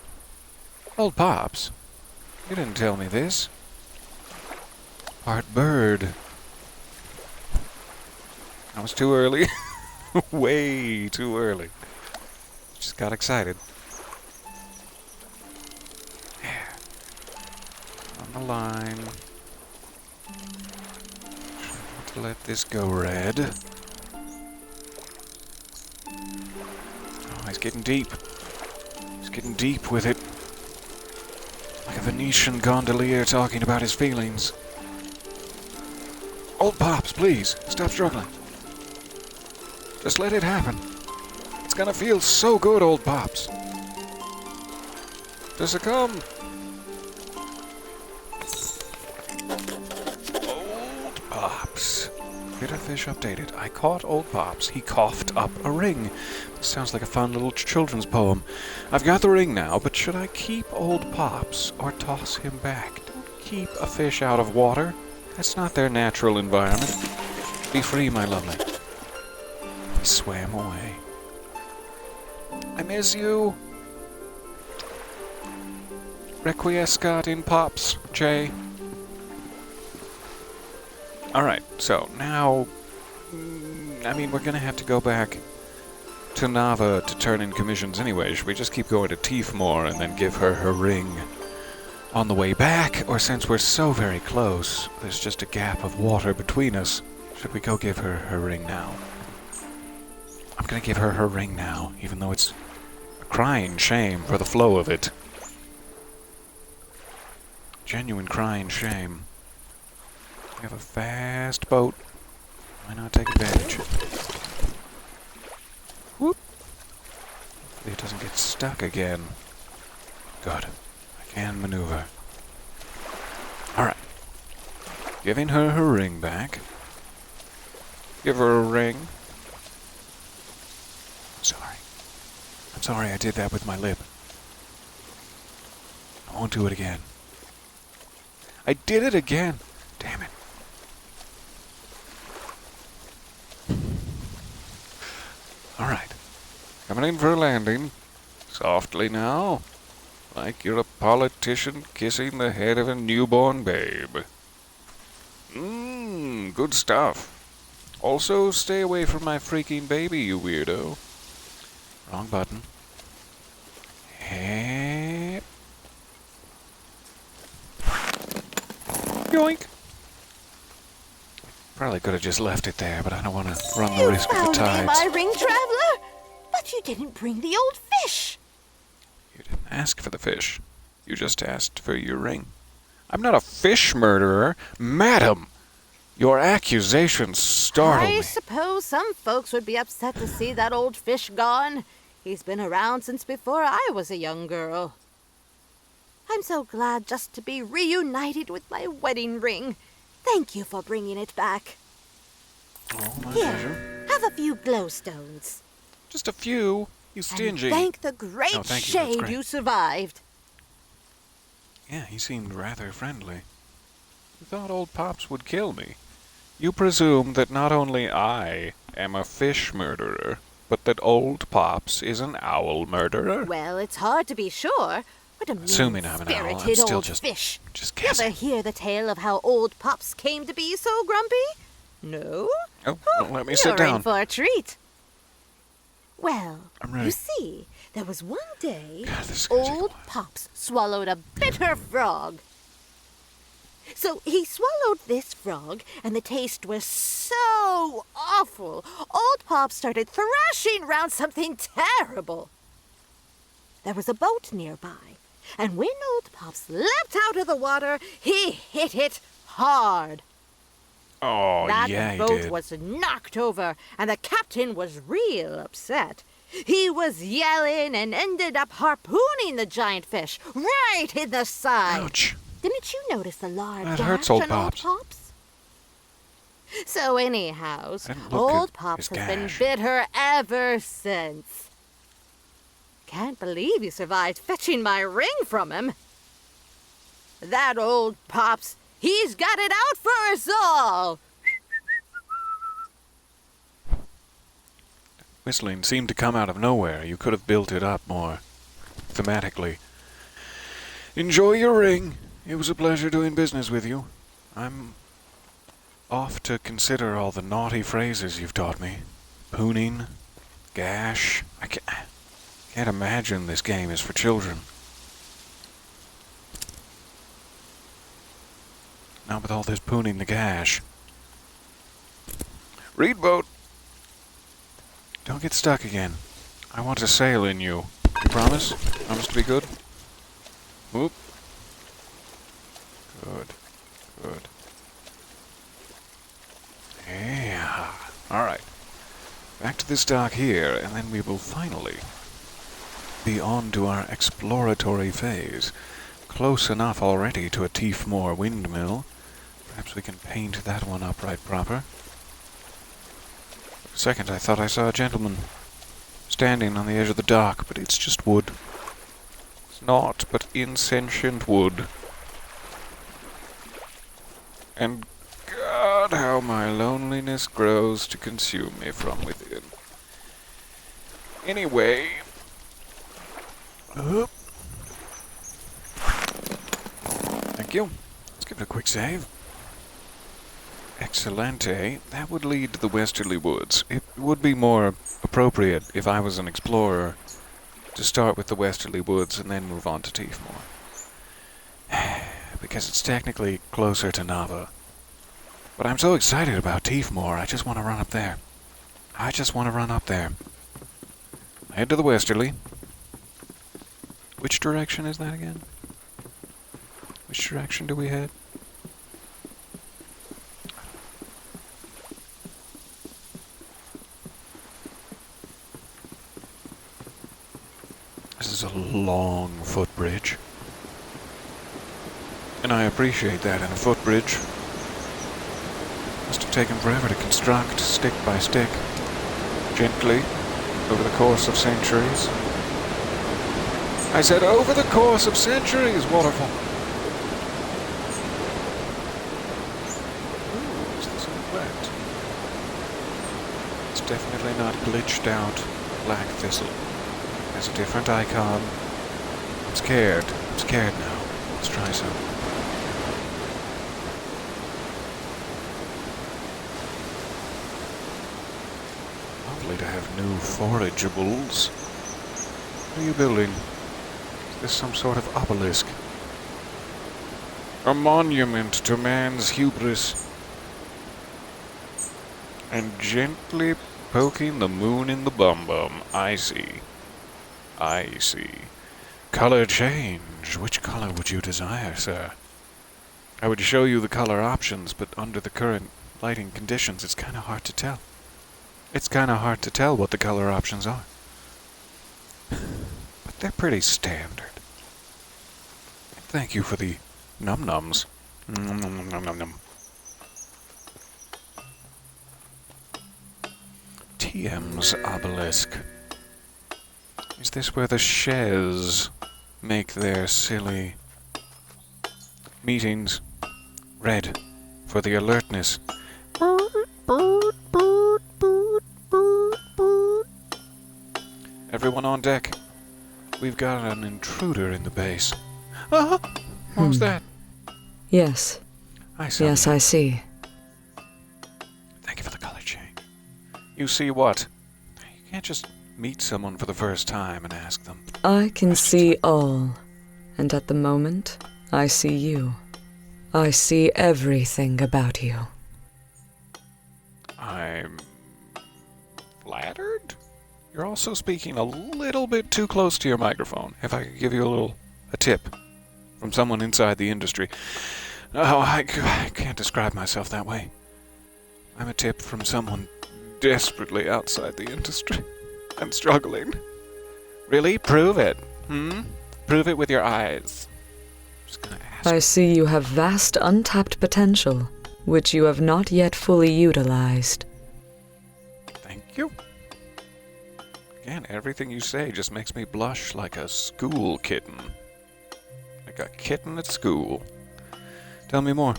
Old Pops. You didn't tell me this. Part bird. I was too early. Way too early. Just got excited. Yeah. On the line. Try not to let this go red. Oh, he's getting deep. He's getting deep with it. Like a Venetian gondolier talking about his feelings. Old Pops, please, stop struggling. Just let it happen. It's gonna feel so good, Old Pops. To succumb. Old Pops. Bitter fish updated. I caught Old Pops. He coughed up a ring. This sounds like a fun little children's poem. I've got the ring now, but should I keep Old Pops or toss him back? Don't keep a fish out of water. That's not their natural environment. Be free, my lovely. He swam away. I miss you. Requiescat in Pops, Jay. Alright, so now... I mean, we're gonna have to go back to Nava to turn in commissions anyway. Should we just keep going to Tiefmore and then give her her ring on the way back? Or since we're so very close, there's just a gap of water between us, should we go give her her ring now? I'm gonna give her her ring now, even though it's a crying shame for the flow of it. Genuine crying shame. We have a fast boat. Why not take advantage? Whoop! Hopefully it doesn't get stuck again. Good. I can maneuver. Alright. Giving her her ring back. Give her a ring. Sorry. I'm sorry I did that with my lip. I won't do it again. I did it again! Damn it. Alright. Coming in for a landing. Softly now. Like you're a politician kissing the head of a newborn babe. Good stuff. Also, stay away from my freaking baby, you weirdo. Wrong button. Hey. Yoink. Probably could have just left it there, but I don't want to run the risk of the tides.
My ring traveler, but you didn't bring the old fish.
You didn't ask for the fish. You just asked for your ring. I'm not a fish murderer, madam. Your accusations startle me.
I suppose some folks would be upset to see that old fish gone. He's been around since before I was a young girl. I'm so glad just to be reunited with my wedding ring. Thank you for bringing it back.
Oh, my
Here,
pleasure.
have a few glowstones.
Just a few. You stingy.
And thank the great
Oh, thank you. That's
shade
great.
you survived.
Yeah, he seemed rather friendly. You thought Old Pops would kill me. You presume that not only I am a fish murderer, but that Old Pops is an owl murderer?
Well, it's hard to be sure. What a
Assuming I'm an owl, I'm
mean-spirited
still
old
just
fish.
guessing.
Ever hear the tale of how Old Pops came to be so grumpy? No?
Oh, well, let me sit
You're
down.
in for a treat. Well,
I'm ready.
you see, there was one day
God, this is gonna take a
Old
while.
Pops swallowed a bitter frog. So he swallowed this frog, and the taste was so awful, Old Pops started thrashing around something terrible. There was a boat nearby, and when Old Pops leapt out of the water, he hit it hard.
Oh,
That
yeah, he
boat
did.
was knocked over, and the captain was real upset. He was yelling and ended up harpooning the giant fish right in the side.
Ouch.
Didn't you notice the large
That
gash
hurts, Old
on
Pops.
Old Pops? So anyhow,
Didn't look
Old
good,
Pops
his
has been
gash.
bitter ever since. Can't believe you survived fetching my ring from him. That Old Pops, he's got it out for us all.
Whistling seemed to come out of nowhere. You could have built it up more thematically. Enjoy your ring. It was a pleasure doing business with you. I'm off to consider all the naughty phrases you've taught me. Pooning, gash. I can't imagine this game is for children. Not with all this pooning the gash. Reed boat. Don't get stuck again. I want to sail in you. You promise? Promise to be good? Whoop. Good. Good. Yeah. Alright. Back to this dock here, and then we will finally be on to our exploratory phase. Close enough already to a Tiefmoor windmill. Perhaps we can paint that one up right proper. For a second I thought I saw a gentleman standing on the edge of the dock, but it's just wood. It's not, but insentient wood. And God, how my loneliness grows to consume me from within. Anyway. Thank you. Let's give it a quick save. Excellente. That would lead to the Westerly Woods. It would be more appropriate if I was an explorer to start with the Westerly Woods and then move on to Tiefmoor. Because it's technically closer to Nava. But I'm so excited about Tiefmoor, I just want to run up there. I just want to run up there. Head to the Westerly. Which direction is that again? Which direction do we head? This is a long footbridge. And I appreciate that in a footbridge. Must have taken forever to construct, stick by stick, gently, over the course of centuries. I said over the course of centuries, waterfall. Ooh, is this all wet? It's definitely not glitched out black thistle. There's a different icon. I'm scared. I'm scared now. Let's try some. Lovely to have new forageables. What are you building? Is this some sort of obelisk? A monument to man's hubris. And gently poking the moon in the bum-bum. I see. I see. Color change. Which color would you desire, sir? I would show you the color options, but under the current lighting conditions, it's kind of hard to tell. It's kind of hard to tell what the color options are. But they're pretty standard. Thank you for the num-nums. Num-num-num-num-num. TM's obelisk. Is this where the Shez make their silly meetings? Red for the alertness. Everyone on deck. We've got an intruder in the base. Ah! What was that?
Yes.
I see.
Yes, I see.
Thank you for the color change. You see what? You can't just meet someone for the first time and ask them.
I can see all. And at the moment, I see you. I see everything about you.
I'm flattered? You're also speaking a little bit too close to your microphone. If I could give you a tip from someone inside the industry. Oh, I can't describe myself that way. I'm a tip from someone desperately outside the industry. I'm struggling. Really? Prove it. Prove it with your eyes. I'm just gonna ask.
I see you have vast untapped potential, which you have not yet fully utilized.
Thank you. Again, everything you say just makes me blush like a school kitten. Like a kitten at school. Tell me more.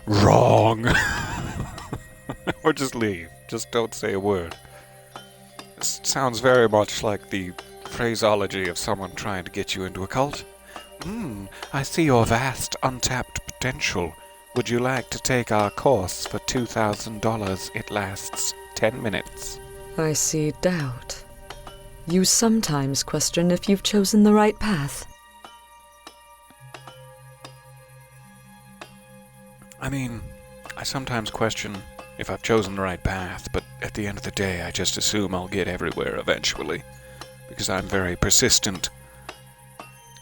Wrong. Or just leave. Just don't say a word. This sounds very much like the phraseology of someone trying to get you into a cult. I see your vast untapped potential. Would you like to take our course for $2,000? It lasts 10 minutes.
I see doubt. You sometimes question if you've chosen the right path.
I mean, I sometimes question if I've chosen the right path, but at the end of the day, I just assume I'll get everywhere eventually. because I'm very persistent.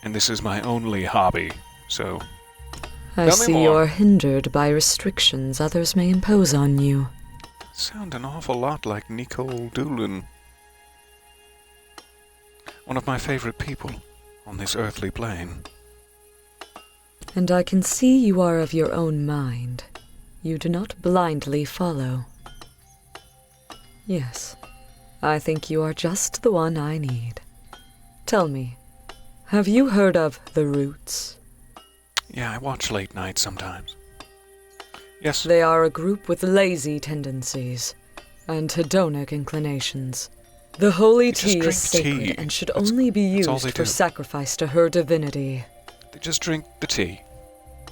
And this is my only hobby, so...
I see you're hindered by restrictions others may impose on you.
Sound an awful lot like Nicole Doolin. One of my favorite people on this earthly plane.
And I can see you are of your own mind. You do not blindly follow. Yes, I think you are just the one I need. Tell me, have you heard of the Roots?
Yeah, I watch late night sometimes. Yes.
They are a group with lazy tendencies and hedonic inclinations. The holy tea is sacred and should only be used for sacrifice to her divinity.
They just drink the tea.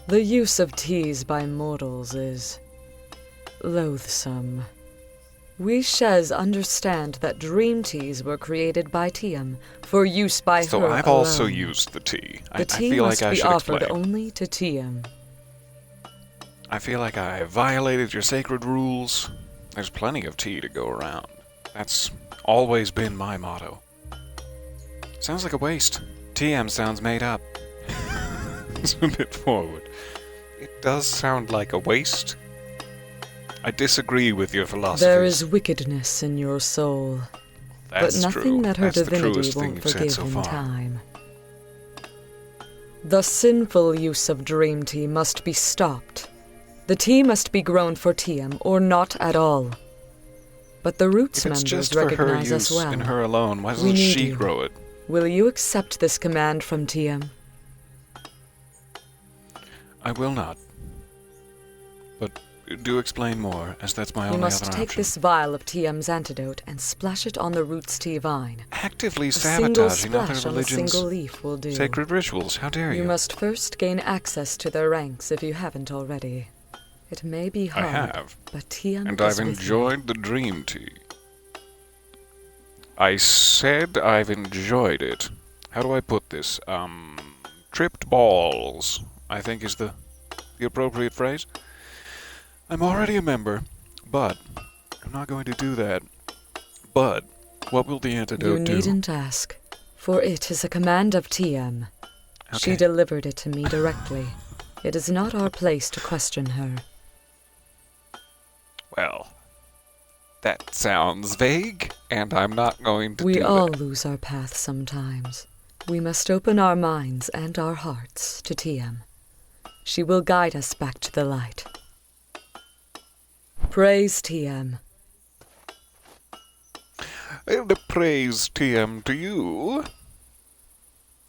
The use of teas by mortals is loathsome. We Shez understand that dream teas were created by Tiam for use by her alone.
So I've also used the tea.
The tea must be offered only to Tiam.
I feel like I violated your sacred rules. There's plenty of tea to go around. That's always been my motto. Sounds like a waste. TM sounds made up. It's a bit forward. It does sound like a waste. I disagree with your philosophy.
There is wickedness in your soul, but nothing that her divinity won't forgive in time. The sinful use of dream tea must be stopped. The tea must be grown for Tiam, or not at all. But the Roots members recognize us well.
In her alone, why doesn't she grow it?
Will you accept this command from Tiam?
I will not. But do explain more, as that's my only other option.
You must take this vial of Tiam's antidote and splash it on the Roots tea vine.
Actively sabotaging other religions'
single leaf will do.
Sacred rituals. How dare you?
You must first gain access to their ranks if you haven't already. It may be hard,
I have,
but Tiam
and I've enjoyed the dream tea. I said I've enjoyed it. How do I put this? Tripped balls, I think is the appropriate phrase. I'm already a member, but I'm not going to do that. But what will the antidote do?
You needn't ask, for it is a command of Tiam. Okay. She delivered it to me directly. It is not our place to question her.
Well, that sounds vague, and I'm not going to do
We
that.
all lose our path sometimes. We must open our minds and our hearts to Tiam. She will guide us back to the light. Praise Tiam.
And praise Tiam to you.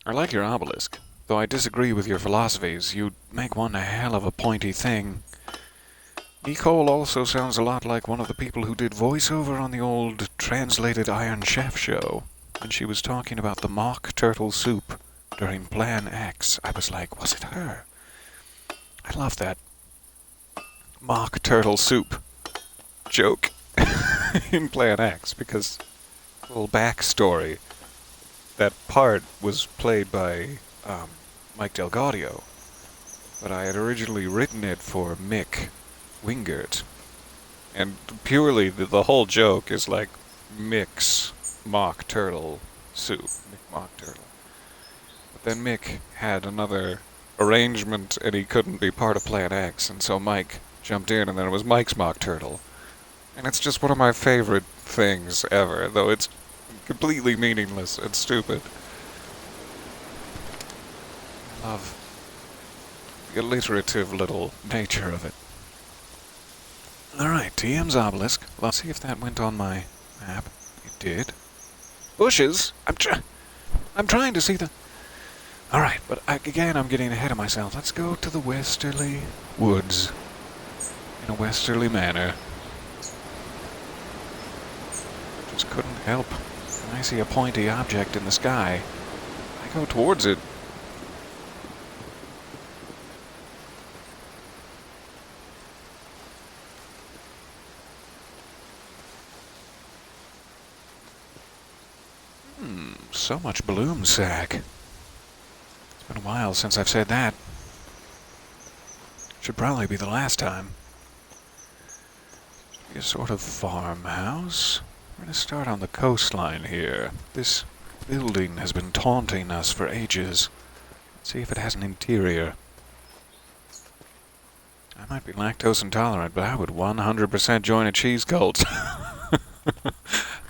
I like your obelisk, though I disagree with your philosophies. You make one a hell of a pointy thing. Nicole also sounds a lot like one of the people who did voiceover on the old translated Iron Chef show. When she was talking about the mock turtle soup during Plan X, I was like, was it her? I love that mock turtle soup joke in Plan X, because a little backstory, that part was played by Mike Delgaudio, but I had originally written it for Mick Wingert, and purely the whole joke is like Mick's mock turtle soup, Mick mock turtle. But then Mick had another arrangement and he couldn't be part of Plan X, and so Mike jumped in, and then it was Mike's mock turtle. And it's just one of my favorite things ever, though it's completely meaningless and stupid. I love the alliterative little nature of it. Alright, TM's obelisk. Let's see if that went on my map. It did. Bushes? I'm trying to see the... Alright, but again I'm getting ahead of myself. Let's go to the westerly woods. In a westerly manner. Just couldn't help. When I see a pointy object in the sky, I go towards it. So much bloom sack. It's been a while since I've said that. Should probably be the last time. Should be a sort of farmhouse. We're going to start on the coastline here. This building has been taunting us for ages. Let's see if it has an interior. I might be lactose intolerant, but I would 100% join a cheese cult.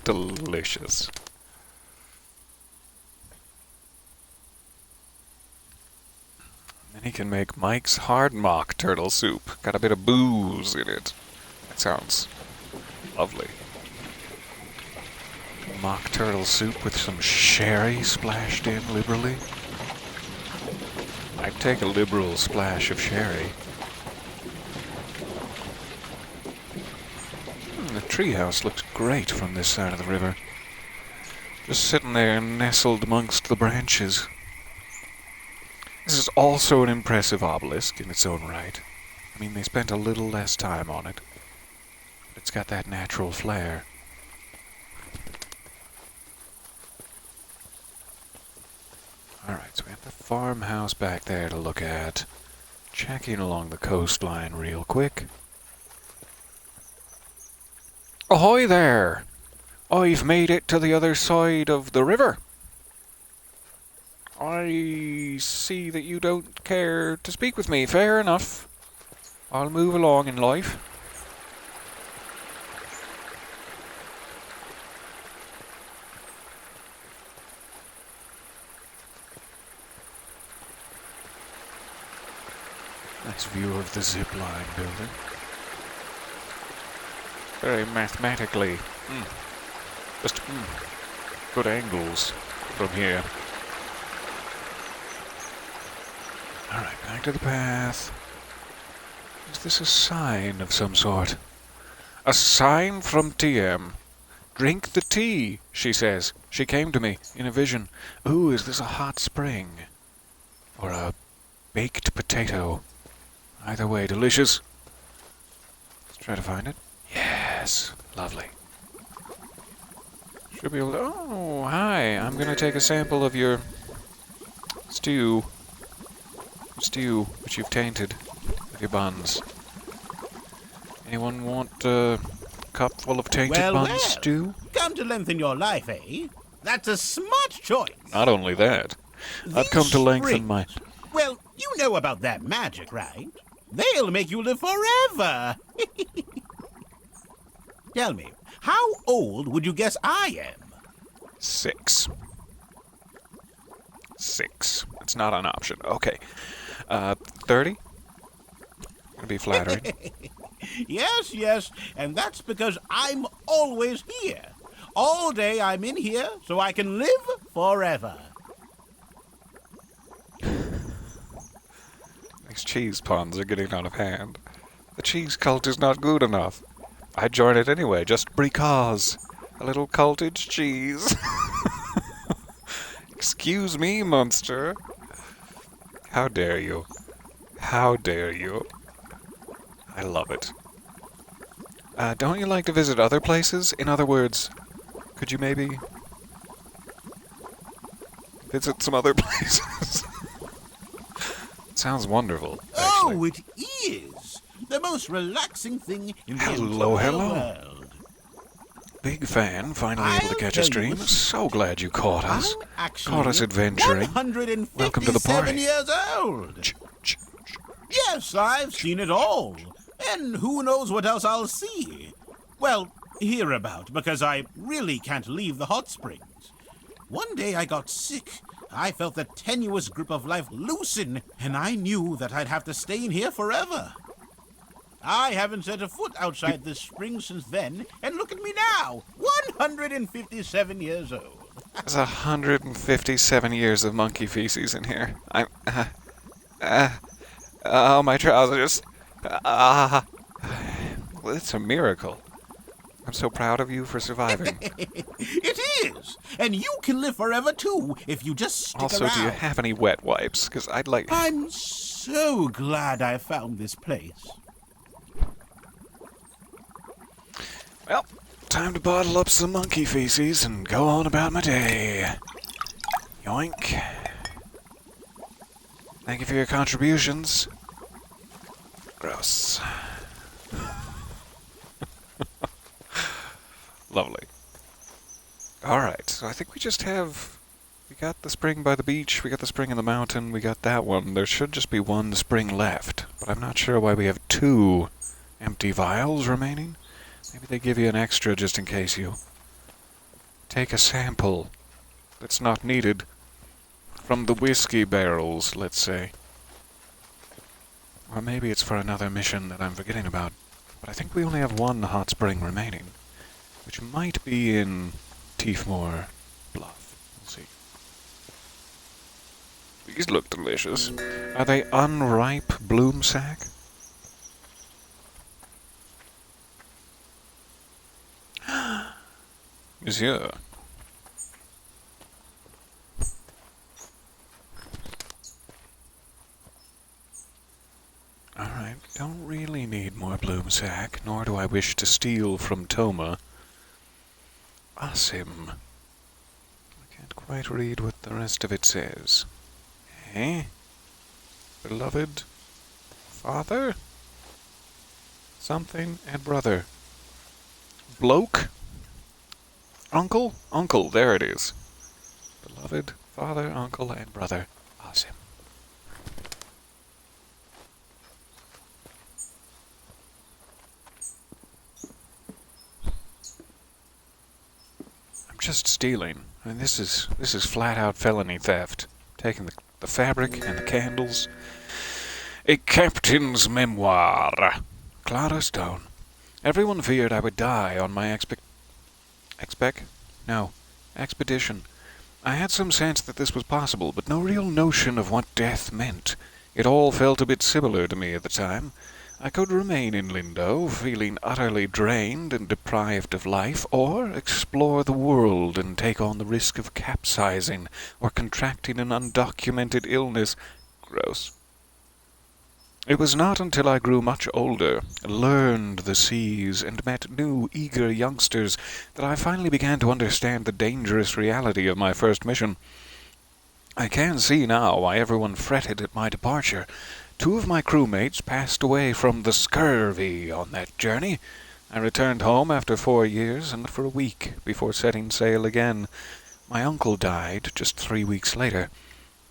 Delicious. Then he can make Mike's hard mock turtle soup. Got a bit of booze in it. That sounds lovely. Mock turtle soup with some sherry splashed in liberally. I'd take a liberal splash of sherry. The treehouse looks great from this side of the river. Just sitting there nestled amongst the branches. This is also an impressive obelisk in its own right. I mean, they spent a little less time on it. But it's got that natural flair. Alright, so we have the farmhouse back there to look at. Checking along the coastline real quick. Ahoy there! I've made it to the other side of the river. I see that you don't care to speak with me. Fair enough. I'll move along in life. Nice view of the zipline building. Very mathematically. Just good angles from here. Alright, back to the path. Is this a sign of some sort? A sign from TM. Drink the tea, she says. She came to me in a vision. Ooh, is this a hot spring? Or a baked potato? Either way, delicious. Let's try to find it. Yes, lovely. Should be able to... Oh, hi. I'm going to take a sample of your stew, which you've tainted with your buns. Anyone want a cup full of tainted buns stew?
Come to lengthen your life, eh? That's a smart choice.
Not only that, I've come to lengthen my...
Well, you know about that magic, right? They'll make you live forever. Tell me, how old would you guess I am?
6. It's not an option. Okay. 30? Gonna be flattering.
Yes, and that's because I'm always here. All day I'm in here, so I can live forever.
These cheese puns are getting out of hand. The cheese cult is not good enough. I'd join it anyway, just because. A little cultage cheese. Excuse me, monster. How dare you? How dare you? I love it. Don't you like to visit other places? In other words, could you maybe visit some other places? It sounds wonderful, actually.
Oh, it is! The most relaxing thing in the
Hello.
world.
Big fan, finally able to catch a stream. So glad you caught us.
I'm actually
Caught us adventuring.
157
Welcome to the party.
years old. Yes, I've seen it all. And who knows what else I'll see. Well, hear about, because I really can't leave the hot springs. One day I got sick. I felt the tenuous grip of life loosen, and I knew that I'd have to stay in here forever. I haven't set a foot outside this spring since then, and look at me now, 157 years old.
There's 157 years of monkey feces in here. Oh, my trousers. Well, it's a miracle. I'm so proud of you for surviving.
It is! And you can live forever, too, if you just stick
Also,
around.
do you have any wet wipes? Because I'd like...
I'm so glad I found this place.
Well, time to bottle up some monkey feces and go on about my day. Yoink. Thank you for your contributions. Gross. Lovely. Alright, so I think we just have got the spring by the beach, we got the spring in the mountain, we got that one. There should just be one spring left, but I'm not sure why we have 2 empty vials remaining. Maybe they give you an extra just in case you take a sample that's not needed from the whiskey barrels, let's say. Or maybe it's for another mission that I'm forgetting about. But I think we only have 1 hot spring remaining, which might be in Tiefmoor Bluff. We'll see. These look delicious. Are they unripe bloom sack? Monsieur. Alright, don't really need more bloom sack, nor do I wish to steal from Toma. Asim. I can't quite read what the rest of it says. Eh? Beloved? Father? Something and brother. Bloke? Uncle? Uncle, there it is. Beloved, father, uncle, and brother. Asim. Just stealing. I mean, this is flat-out felony theft. Taking the fabric and the candles. A captain's memoir. Clara Stone. Everyone feared I would die on my expedition. I had some sense that this was possible, but no real notion of what death meant. It all felt a bit similar to me at the time. I could remain in Lindo, feeling utterly drained and deprived of life, or explore the world and take on the risk of capsizing or contracting an undocumented illness. Gross. It was not until I grew much older, learned the seas, and met new, eager youngsters that I finally began to understand the dangerous reality of my first mission. I can see now why everyone fretted at my departure. 2 of my crewmates passed away from the scurvy on that journey. I returned home after 4 years and for a week before setting sail again. My uncle died just 3 weeks later.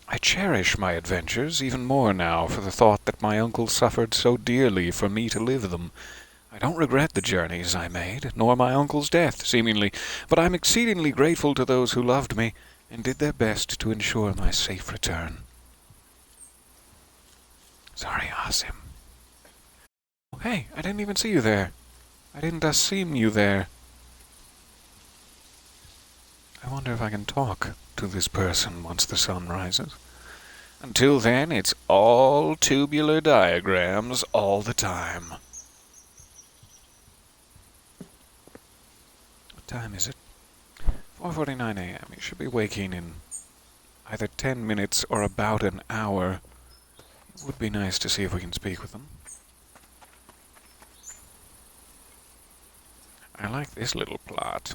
I cherish my adventures even more now for the thought that my uncle suffered so dearly for me to live them. I don't regret the journeys I made, nor my uncle's death, seemingly, but I'm exceedingly grateful to those who loved me and did their best to ensure my safe return. Sorry, Asim. Oh, hey, I didn't even see you there. I didn't seem you there. I wonder if I can talk to this person once the sun rises. Until then, it's all tubular diagrams all the time. What time is it? 4:49 a.m. You should be waking in either 10 minutes or about an hour. It would be nice to see if we can speak with them. I like this little plot.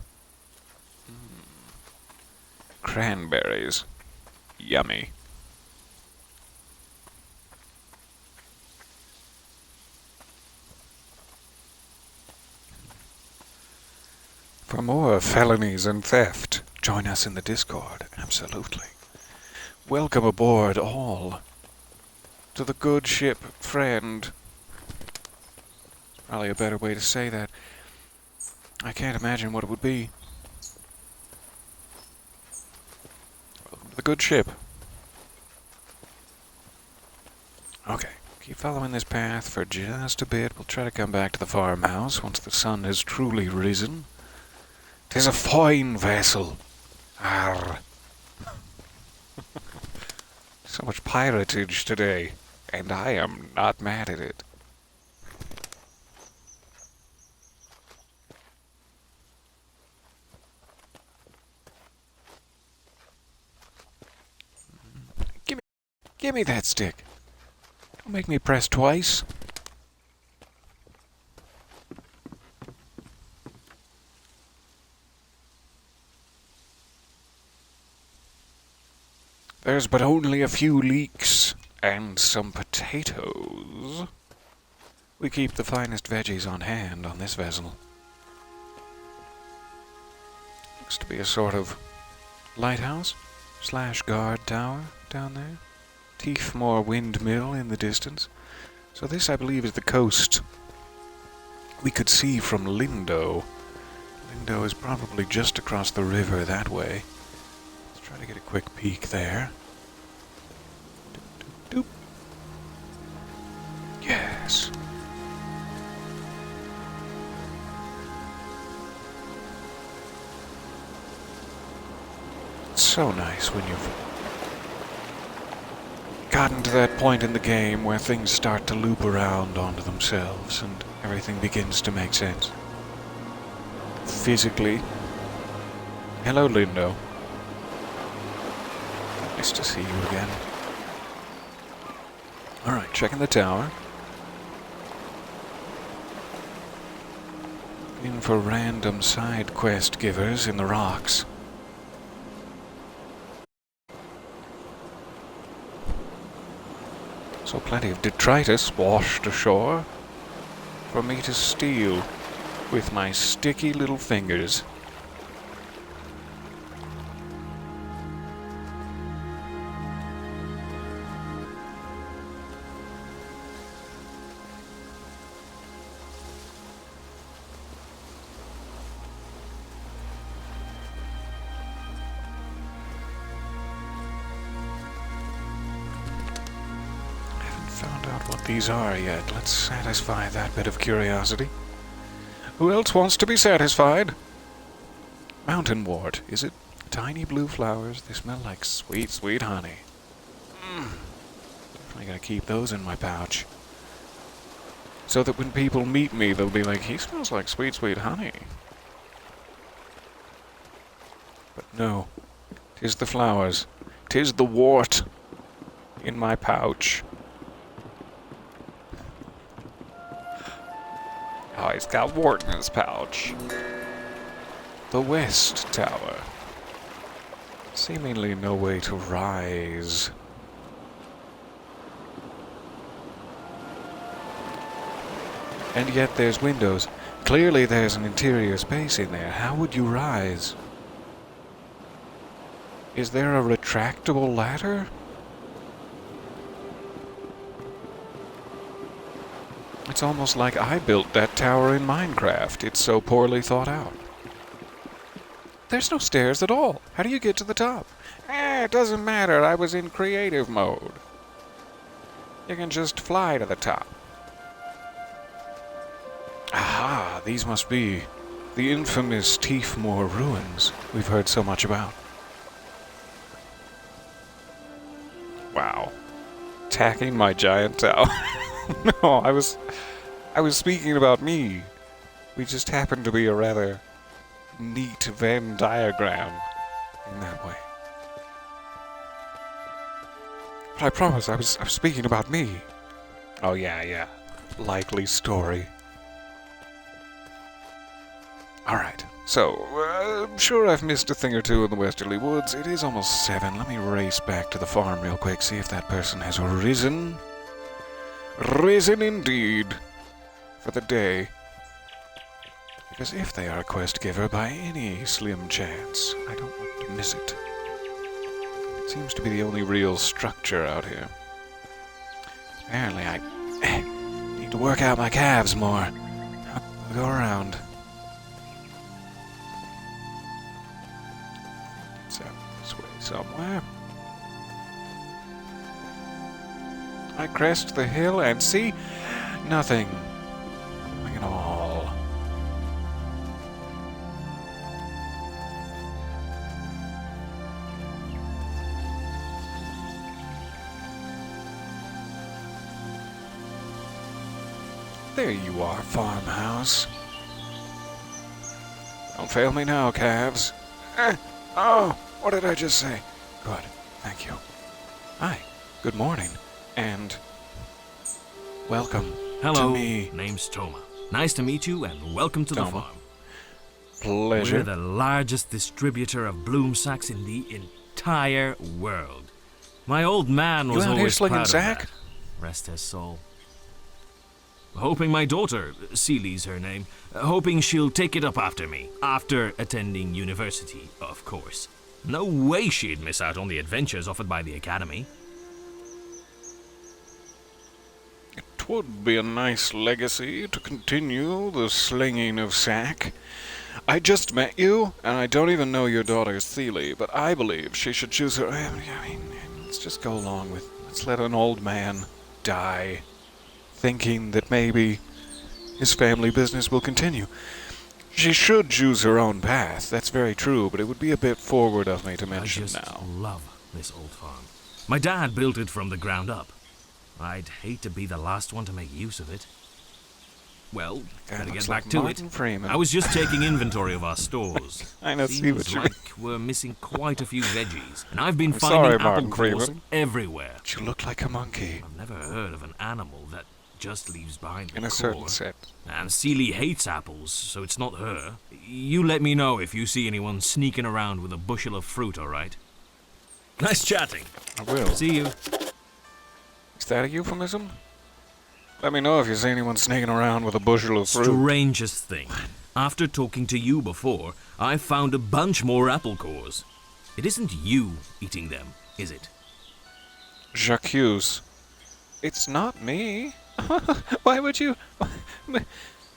Cranberries. Yummy. For more felonies and theft, join us in the Discord. Absolutely. Welcome aboard all. To the good ship, friend. Probably a better way to say that. I can't imagine what it would be. Welcome to the good ship. Okay, keep following this path for just a bit. We'll try to come back to the farmhouse once the sun has truly risen. 'Tis a fine vessel. Arr. So much piratage today. And I am not mad at it. Give me that stick. Don't make me press twice. There's but only a few leeks. And some potatoes. We keep the finest veggies on hand on this vessel. Looks to be a sort of lighthouse. slash guard tower down there. Teefmore windmill in the distance. So this, I believe, is the coast we could see from Lindo. Lindo is probably just across the river that way. Let's try to get a quick peek there. Doop, doop, doop. Yes. It's so nice when you've gotten to that point in the game where things start to loop around onto themselves and everything begins to make sense. Physically. Hello, Lindo. Nice to see you again. Alright, checking the tower. In for random side quest givers in the rocks. So plenty of detritus washed ashore for me to steal with my sticky little fingers. Found out what these are yet. Let's satisfy that bit of curiosity. Who else wants to be satisfied? Mountain wort, is it? Tiny blue flowers. They smell like sweet, sweet honey. Definitely gotta keep those in my pouch. So that when people meet me, they'll be like, he smells like sweet, sweet honey. But no, 'tis the flowers. 'Tis the wart in my pouch. Oh, he's got wart in his pouch. The West Tower. Seemingly no way to rise. And yet there's windows. Clearly there's an interior space in there. How would you rise? Is there a retractable ladder? It's almost like I built that tower in Minecraft. It's so poorly thought out. There's no stairs at all. How do you get to the top? It doesn't matter. I was in creative mode. You can just fly to the top. Aha, these must be the infamous Teefmore ruins we've heard so much about. Wow. Attacking my giant tower. No, I was speaking about me. We just happened to be a rather neat Venn diagram in that way. But I promise I was speaking about me. Oh yeah. Likely story. Alright, so, I'm sure I've missed a thing or two in the Westerly Woods. It is almost 7. Let me race back to the farm real quick, see if that person has risen. Risen indeed. For the day. Because if they are a quest giver by any slim chance, I don't want to miss it. It seems to be the only real structure out here. Apparently I need to work out my calves more. I'll go around. It's out this way somewhere. I crest the hill and see nothing. Nothing at all. There you are, farmhouse. Don't fail me now, calves. Oh, what did I just say? Good, thank you. Hi, good morning. And welcome
Hello,
to me.
Name's Toma. Nice to meet you and welcome to the farm.
Pleasure.
We're the largest distributor of bloom sacks in the entire world. My old man was
out here
always
slinging
proud of
sack?
that. Rest his soul. Hoping my daughter, Celie's her name, hoping she'll take it up after me, after attending university, of course. No way she'd miss out on the adventures offered by the Academy.
It would be a nice legacy to continue the slinging of sack. I just met you, and I don't even know your daughter Seely, but I believe she should choose her... I mean, let's just go along with... Let's let an old man die, thinking that maybe his family business will continue. She should choose her own path, that's very true, but it would be a bit forward of me to mention now.
I just love this old farm. My dad built it from the ground up. I'd hate to be the last one to make use of it. Well, gotta get back to it.
Freeman.
I was just taking inventory of our stores.
I know,
Seems like we're missing quite a few veggies, and I've been finding apple cores everywhere.
But you look like a monkey.
I've never heard of an animal that just leaves behind the
in a
core.
certain set.
And Seely hates apples, so it's not her. You let me know if you see anyone sneaking around with a bushel of fruit, all right? Nice chatting.
I will.
See you.
Is that a euphemism? Let me know if you see anyone sneaking around with a bushel of fruit.
Strangest thing. After talking to you before, I found a bunch more apple cores. It isn't you eating them, is it?
Jacques. It's not me. Why would you...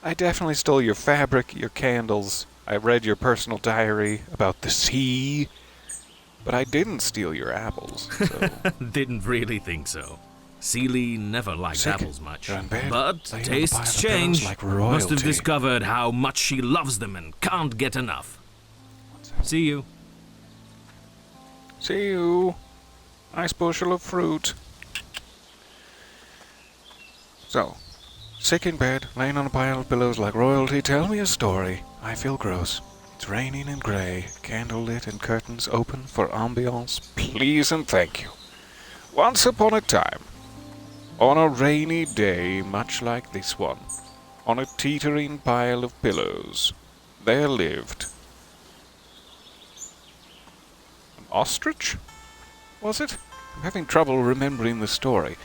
I definitely stole your fabric, your candles. I read your personal diary about the sea. But I didn't steal your apples, so...
Didn't really think so. Seely never liked apples much. But tastes change.
Like
must have discovered how much she loves them and can't get enough. See you.
See you. Nice bushel of fruit. So, sick in bed, laying on a pile of pillows like royalty, tell me a story. I feel gross. It's raining and grey, candle lit and curtains open for ambiance. Please and thank you. Once upon a time, on a rainy day much like this one, on a teetering pile of pillows, there lived an ostrich? Was it? I'm having trouble remembering the story.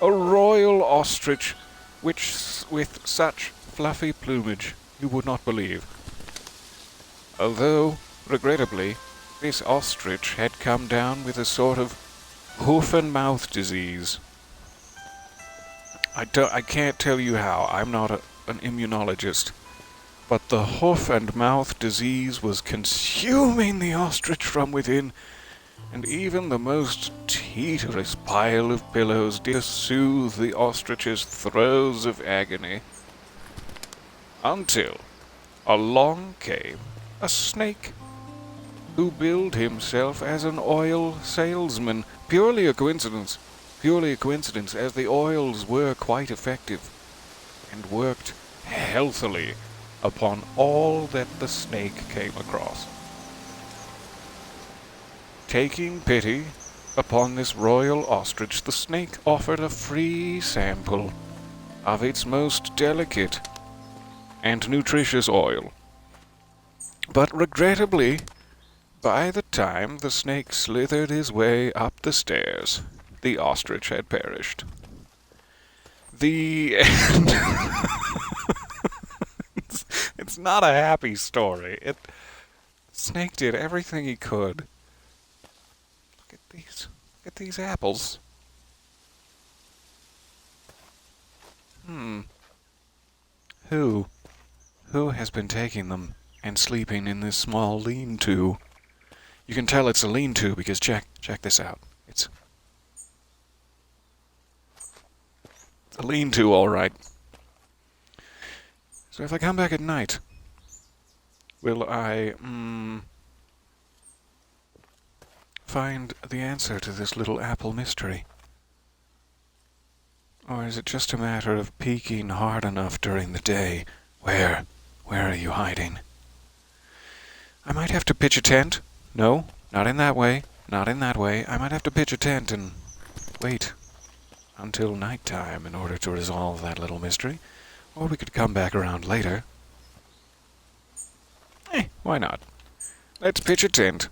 A royal ostrich which with such fluffy plumage you would not believe. Although, regrettably, this ostrich had come down with a sort of hoof and mouth disease. I can't tell you how, I'm not an immunologist, but the hoof and mouth disease was consuming the ostrich from within, and even the most teeterous pile of pillows did soothe the ostrich's throes of agony. Until along came a snake, who billed himself as an oil salesman. Purely a coincidence, as the oils were quite effective, and worked healthily upon all that the snake came across. Taking pity upon this royal ostrich, the snake offered a free sample of its most delicate and nutritious oil. But regrettably, by the time the snake slithered his way up the stairs, the ostrich had perished. The end. It's not a happy story. Snake did everything he could. Look at these apples. Who has been taking them and sleeping in this small lean-to? You can tell it's a lean-to because check this out. It's a lean-to, all right. So if I come back at night, will I find the answer to this little apple mystery? Or is it just a matter of peeking hard enough during the day? Where are you hiding? I might have to pitch a tent. No, not in that way. Not in that way. I might have to pitch a tent and wait until nighttime in order to resolve that little mystery. Or we could come back around later. Why not? Let's pitch a tent.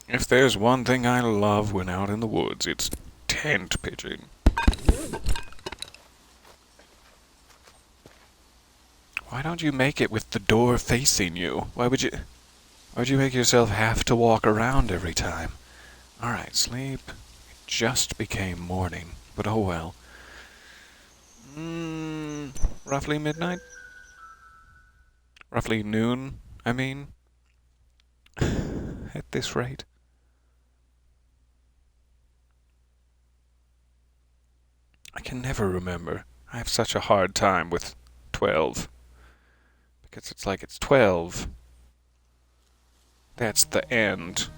If there's one thing I love when out in the woods, it's tent pitching. Why don't you make it with the door facing you? Why'd you make yourself have to walk around every time? Alright, sleep. It just became morning, but oh well. Roughly midnight? Roughly noon, I mean. At this rate. I can never remember. I have such a hard time with 12. Because it's like it's 12. That's the end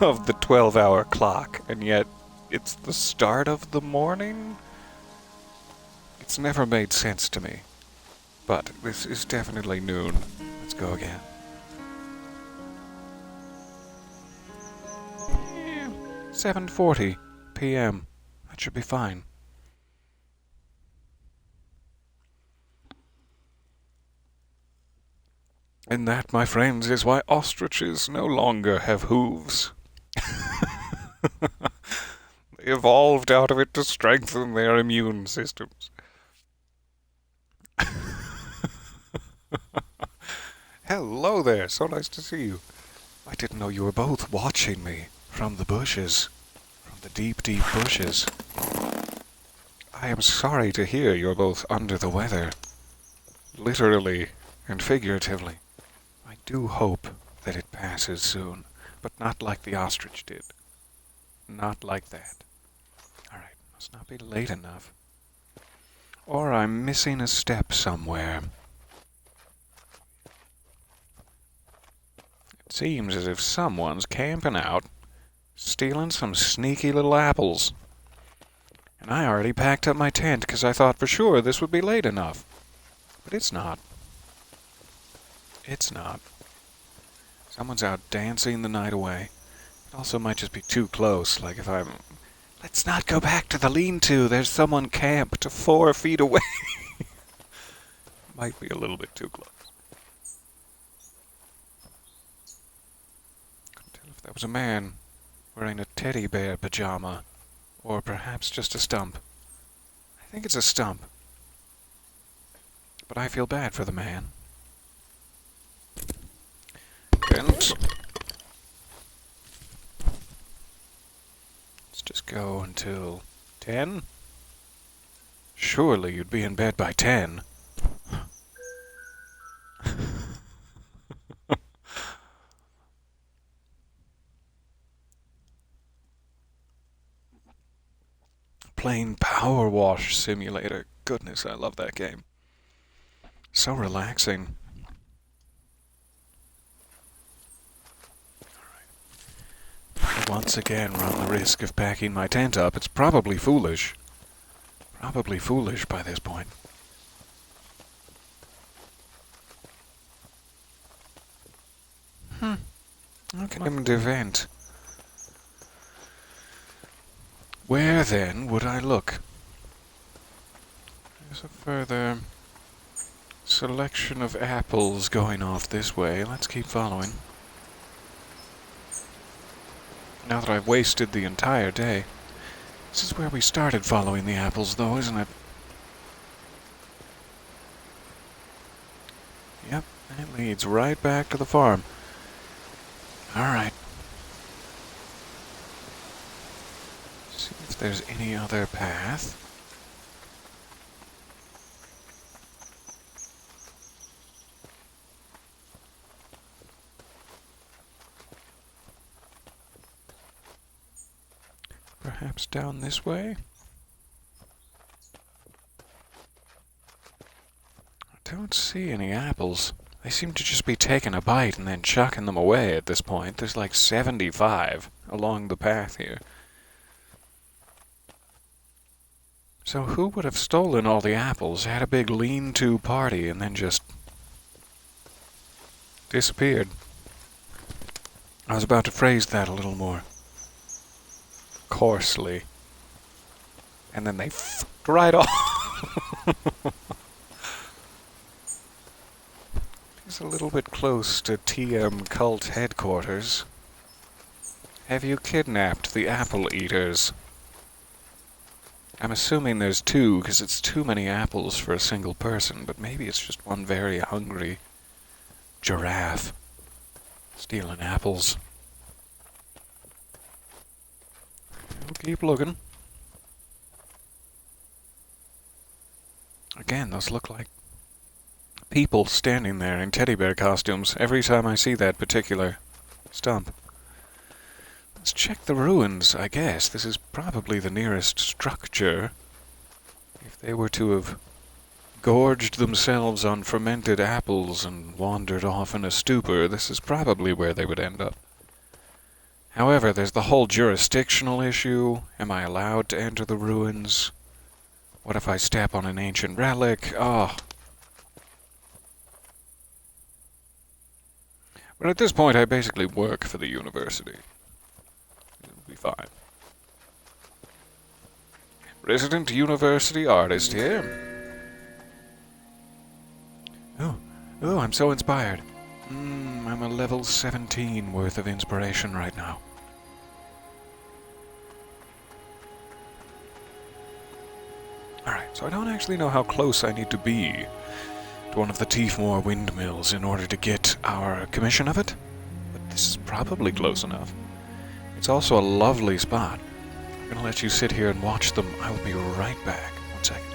of the 12-hour clock, and yet it's the start of the morning? It's never made sense to me. But this is definitely noon. Let's go again. 7:40 p.m. That should be fine. And that, my friends, is why ostriches no longer have hooves. They evolved out of it to strengthen their immune systems. Hello there, so nice to see you. I didn't know you were both watching me from the bushes, from the deep, deep bushes. I am sorry to hear you're both under the weather, literally and figuratively. I do hope that it passes soon, but not like the ostrich did. Not like that. Alright, must not be late enough. Or I'm missing a step somewhere. It seems as if someone's camping out, stealing some sneaky little apples. And I already packed up my tent because I thought for sure this would be late enough. But it's not. It's not. Someone's out dancing the night away. It also might just be too close, like if I'm... Let's not go back to the lean-to. There's someone camped 4 feet away. Might be a little bit too close. Couldn't tell if that was a man wearing a teddy bear pajama, or perhaps just a stump. I think it's a stump. But I feel bad for the man. And let's just go until 10. Surely you'd be in bed by 10. Playing Power Wash Simulator. Goodness, I love that game. So relaxing. Once again run the risk of packing my tent up. It's probably foolish. Probably foolish by this point. Okay, event. Where then would I look? There's a further selection of apples going off this way. Let's keep following. Now that I've wasted the entire day. This is where we started following the apples, though, isn't it? Yep, it leads right back to the farm. Alright. See if there's any other path. Perhaps down this way? I don't see any apples. They seem to just be taking a bite and then chucking them away at this point. There's like 75 along the path here. So who would have stolen all the apples, had a big lean-to party, and then just disappeared? I was about to phrase that a little more coarsely. And then they f***ed right off. It's a little bit close to TM Cult headquarters. Have you kidnapped the apple eaters? I'm assuming there's two, because it's too many apples for a single person, but maybe it's just one very hungry giraffe stealing apples. We'll keep looking. Again, those look like people standing there in teddy bear costumes every time I see that particular stump. Let's check the ruins, I guess. This is probably the nearest structure. If they were to have gorged themselves on fermented apples and wandered off in a stupor, this is probably where they would end up. However, there's the whole jurisdictional issue. Am I allowed to enter the ruins? What if I step on an ancient relic? Oh. But at this point, I basically work for the university. It'll be fine. Resident university artist here. Oh, I'm so inspired. I'm a level 17 worth of inspiration right now. Alright, so I don't actually know how close I need to be to one of the Teefmore windmills in order to get our commission of it, but this is probably close enough. It's also a lovely spot. I'm gonna let you sit here and watch them. I will be right back. 1 second.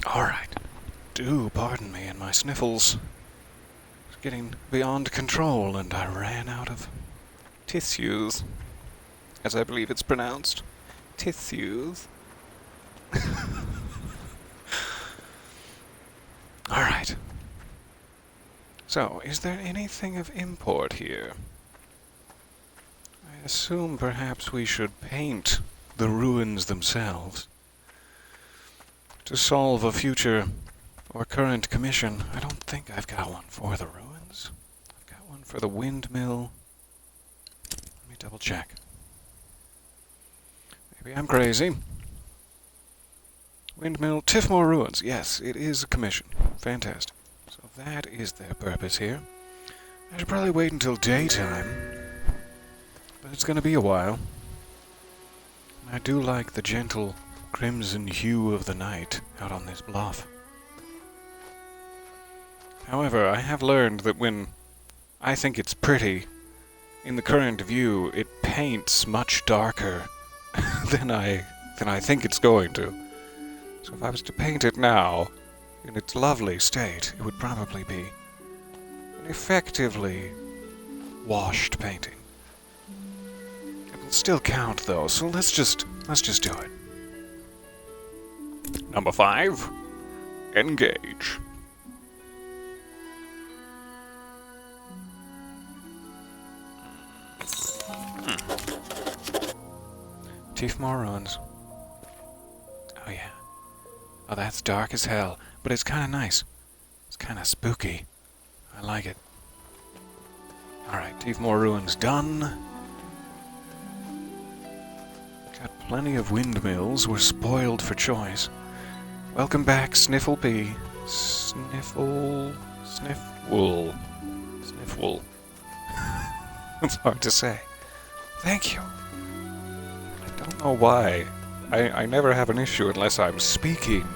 Alright. Do pardon me and my sniffles. It's getting beyond control and I ran out of tissues. As I believe it's pronounced. Tissues. Alright. So, is there anything of import here? I assume perhaps we should paint the ruins themselves to solve a future or current commission. I don't think I've got one for the ruins. I've got one for the windmill. Let me double check. Maybe I'm crazy. Windmill, Teefmore Ruins. Yes, it is a commission. Fantastic. So that is their purpose here. I should probably wait until daytime, but it's going to be a while. I do like the gentle crimson hue of the night out on this bluff. However, I have learned that when I think it's pretty, in the current view, it paints much darker than I think it's going to. So if I was to paint it now, in its lovely state, it would probably be an effectively washed painting. It will still count though, so let's just do it. Number 5. Engage. Tiefmoor Ruins. Oh yeah. Oh, that's dark as hell, but it's kind of nice. It's kind of spooky. I like it. Alright, Tiefmoor Ruins done. Got plenty of windmills. We're spoiled for choice. Welcome back, Sniffle P. Sniffwool. Sniffwool. It's hard to say. Thank you. I don't know why. I never have an issue unless I'm speaking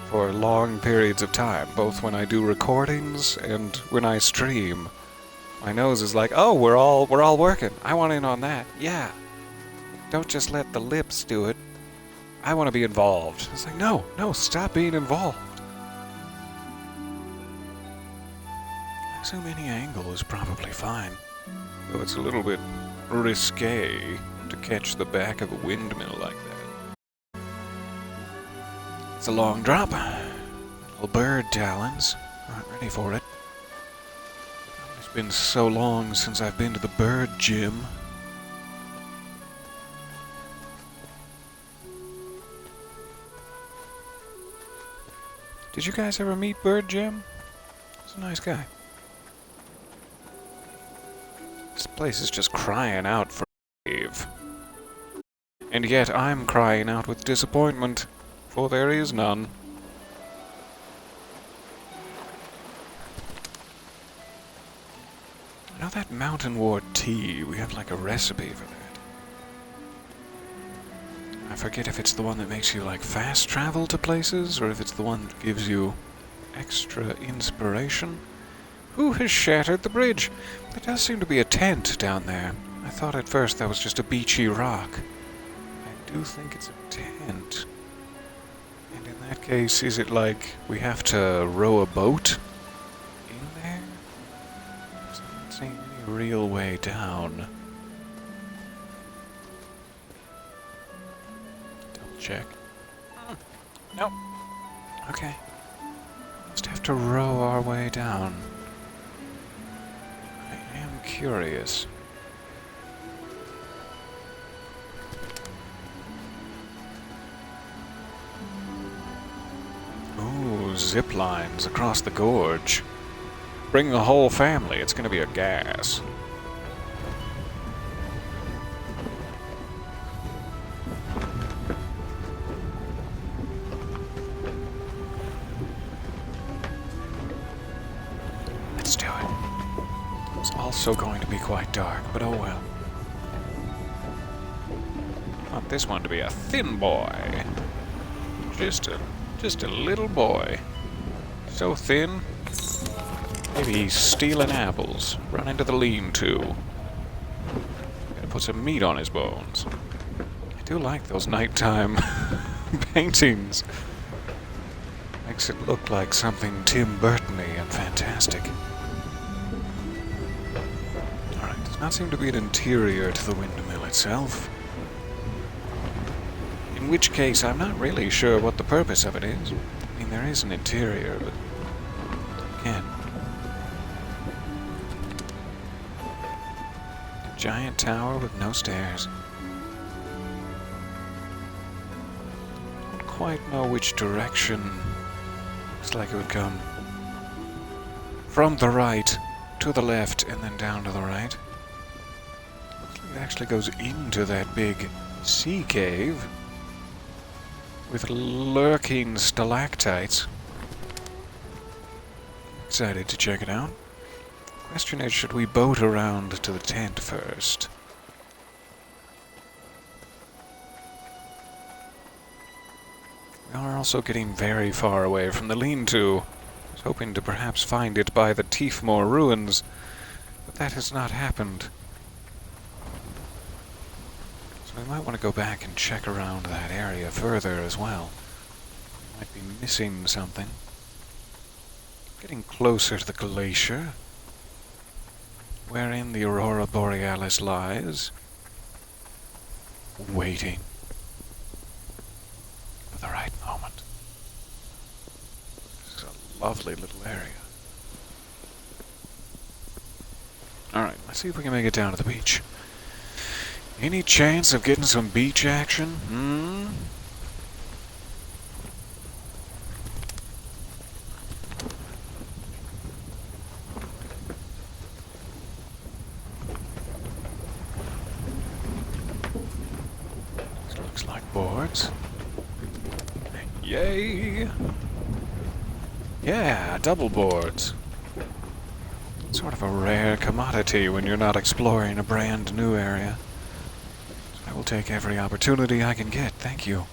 for long periods of time, both when I do recordings and when I stream. My nose is like, oh, we're all working. I want in on that. Yeah. Don't just let the lips do it. I want to be involved. It's like, no, stop being involved. I assume any angle is probably fine, though it's a little bit risque to catch the back of a windmill like that. It's a long drop. Little bird talons. Aren't ready for it. It's been so long since I've been to the bird gym. Did you guys ever meet Bird Jim? He's a nice guy. This place is just crying out for a cave. And yet I'm crying out with disappointment, for there is none. You know that Mountain Ward tea? We have like a recipe for that. I forget if it's the one that makes you like fast travel to places, or if it's the one that gives you extra inspiration. Who has shattered the bridge? There does seem to be a tent down there. I thought at first that was just a beachy rock. I do think it's a tent. And in that case, is it like we have to row a boat in there? Because I'm not seeing any real way down. Check. Nope. Okay. Just have to row our way down. I am curious. Ooh, zip lines across the gorge. Bring the whole family. It's gonna be a gas. Let's do it. It's also going to be quite dark, but oh well. I want this one to be a thin boy. Just a little boy. So thin. Maybe he's stealing apples. Run into the lean-to. Gotta put some meat on his bones. I do like those nighttime paintings. Makes it look like something Tim Burton-y and fantastic. Alright, does not seem to be an interior to the windmill itself. In which case, I'm not really sure what the purpose of it is. I mean, there is an interior, but again, a giant tower with no stairs. Don't quite know which direction. Looks like it would come from the right to the left and then down to the right. Looks like it actually goes into that big sea cave with lurking stalactites. Excited to check it out. Question is, should we boat around to the tent first? We are also getting very far away from the lean-to. I was hoping to perhaps find it by the Tiefmoor ruins, but that has not happened. So we might want to go back and check around that area further as well. Might be missing something. Getting closer to the glacier, wherein the Aurora Borealis lies, waiting for the right moment. lovely little area. Alright, let's see if we can make it down to the beach. Any chance of getting some beach action? This looks like boards. Yay! Yeah, double boards. Sort of a rare commodity when you're not exploring a brand new area. So I will take every opportunity I can get, thank you.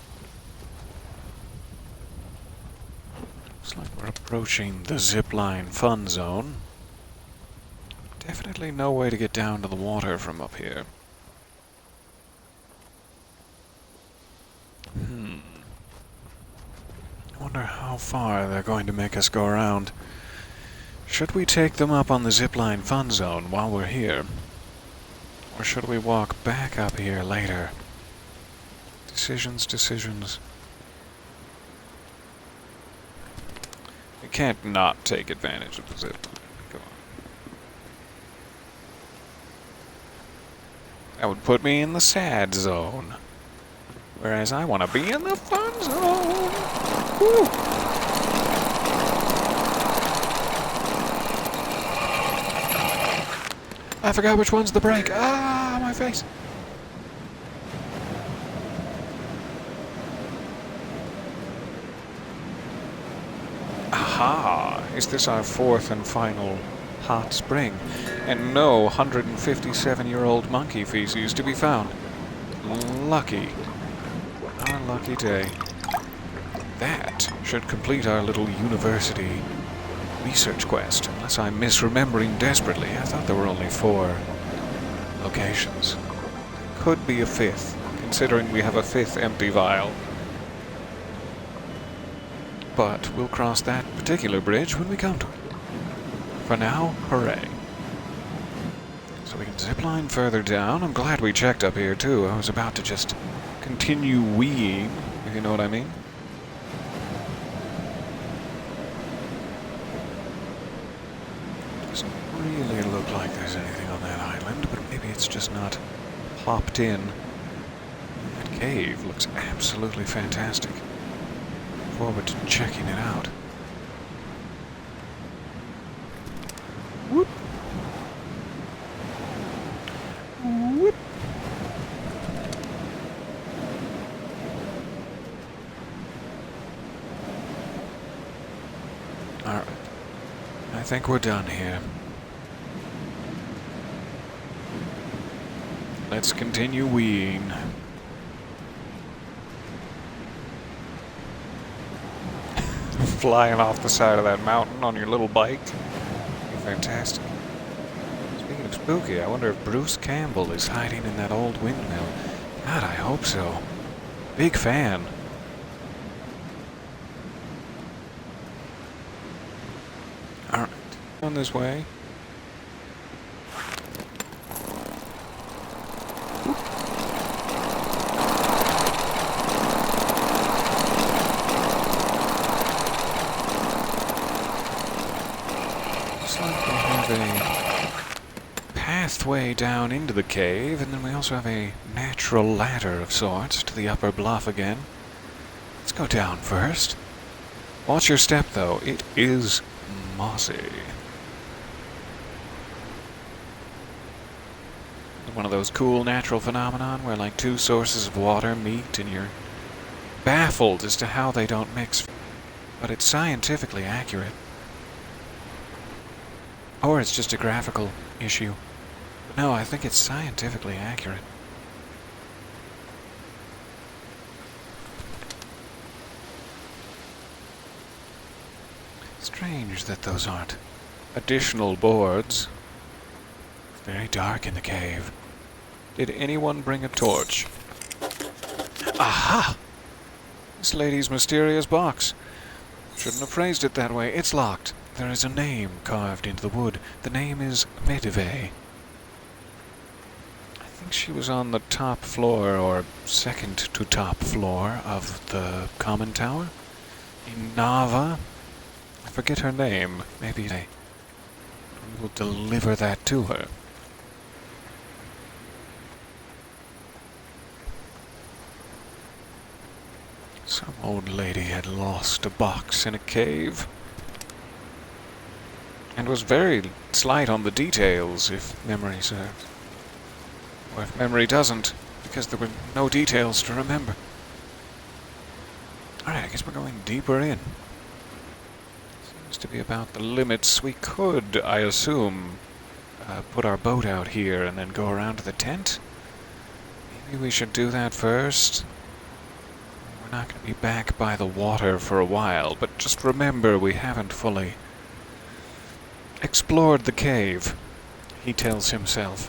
Looks like we're approaching the zipline fun zone. Definitely no way to get down to the water from up here. I wonder how far they're going to make us go around. Should we take them up on the zipline fun zone while we're here? Or should we walk back up here later? Decisions. We can't not take advantage of the zip. Come on. That would put me in the sad zone. Whereas I want to be in the fun zone. Woo! I forgot which one's the brake. Ah, my face. Aha! Is this our fourth and final hot spring? And no 157-year-old monkey feces to be found. Lucky. Our lucky day. That should complete our little university research quest, unless I'm misremembering desperately. I thought there were only 4 locations. Could be a 5th, considering we have a 5th empty vial. But we'll cross that particular bridge when we come to it. For now, hooray. So we can zipline further down. I'm glad we checked up here too. I was about to just continue weeing, if you know what I mean. Doesn't really look like there's anything on that island, but maybe it's just not popped in. That cave looks absolutely fantastic. Look forward to checking it out. Whoop. Whoop. Alright. I think we're done here. Let's continue weeing. Flying off the side of that mountain on your little bike. Fantastic. Speaking of spooky, I wonder if Bruce Campbell is hiding in that old windmill. God, I hope so. Big fan. Alright, on this way. Looks like we have a pathway down into the cave, and then we also have a natural ladder of sorts to the upper bluff again. Let's go down first. Watch your step, though. It is mossy. One of those cool natural phenomenon where like 2 sources of water meet and you're baffled as to how they don't mix. But it's scientifically accurate. Or it's just a graphical issue. No, I think it's scientifically accurate. Strange that those aren't additional boards. It's very dark in the cave. Did anyone bring a torch? Aha! This lady's mysterious box. Shouldn't have phrased it that way. It's locked. There is a name carved into the wood. The name is Medivh. I think she was on the top floor, or second to top floor, of the common tower in Nava. I forget her name. Maybe we will deliver that to her. Some old lady had lost a box in a cave. And was very slight on the details, if memory serves. Or if memory doesn't, because there were no details to remember. Alright, I guess we're going deeper in. Seems to be about the limits. We could, I assume, put our boat out here and then go around to the tent. Maybe we should do that first. We're not going to be back by the water for a while, but just remember we haven't fully explored the cave, he tells himself.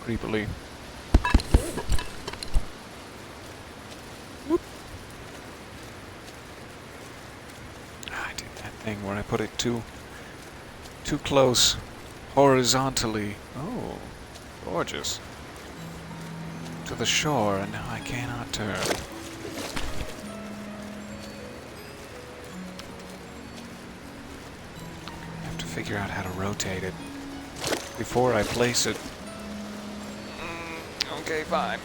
Creepily. Whoop. I did that thing where I put it too close horizontally. Oh, gorgeous. To the shore, and now I cannot turn. Figure out how to rotate it before I place it. Okay, fine.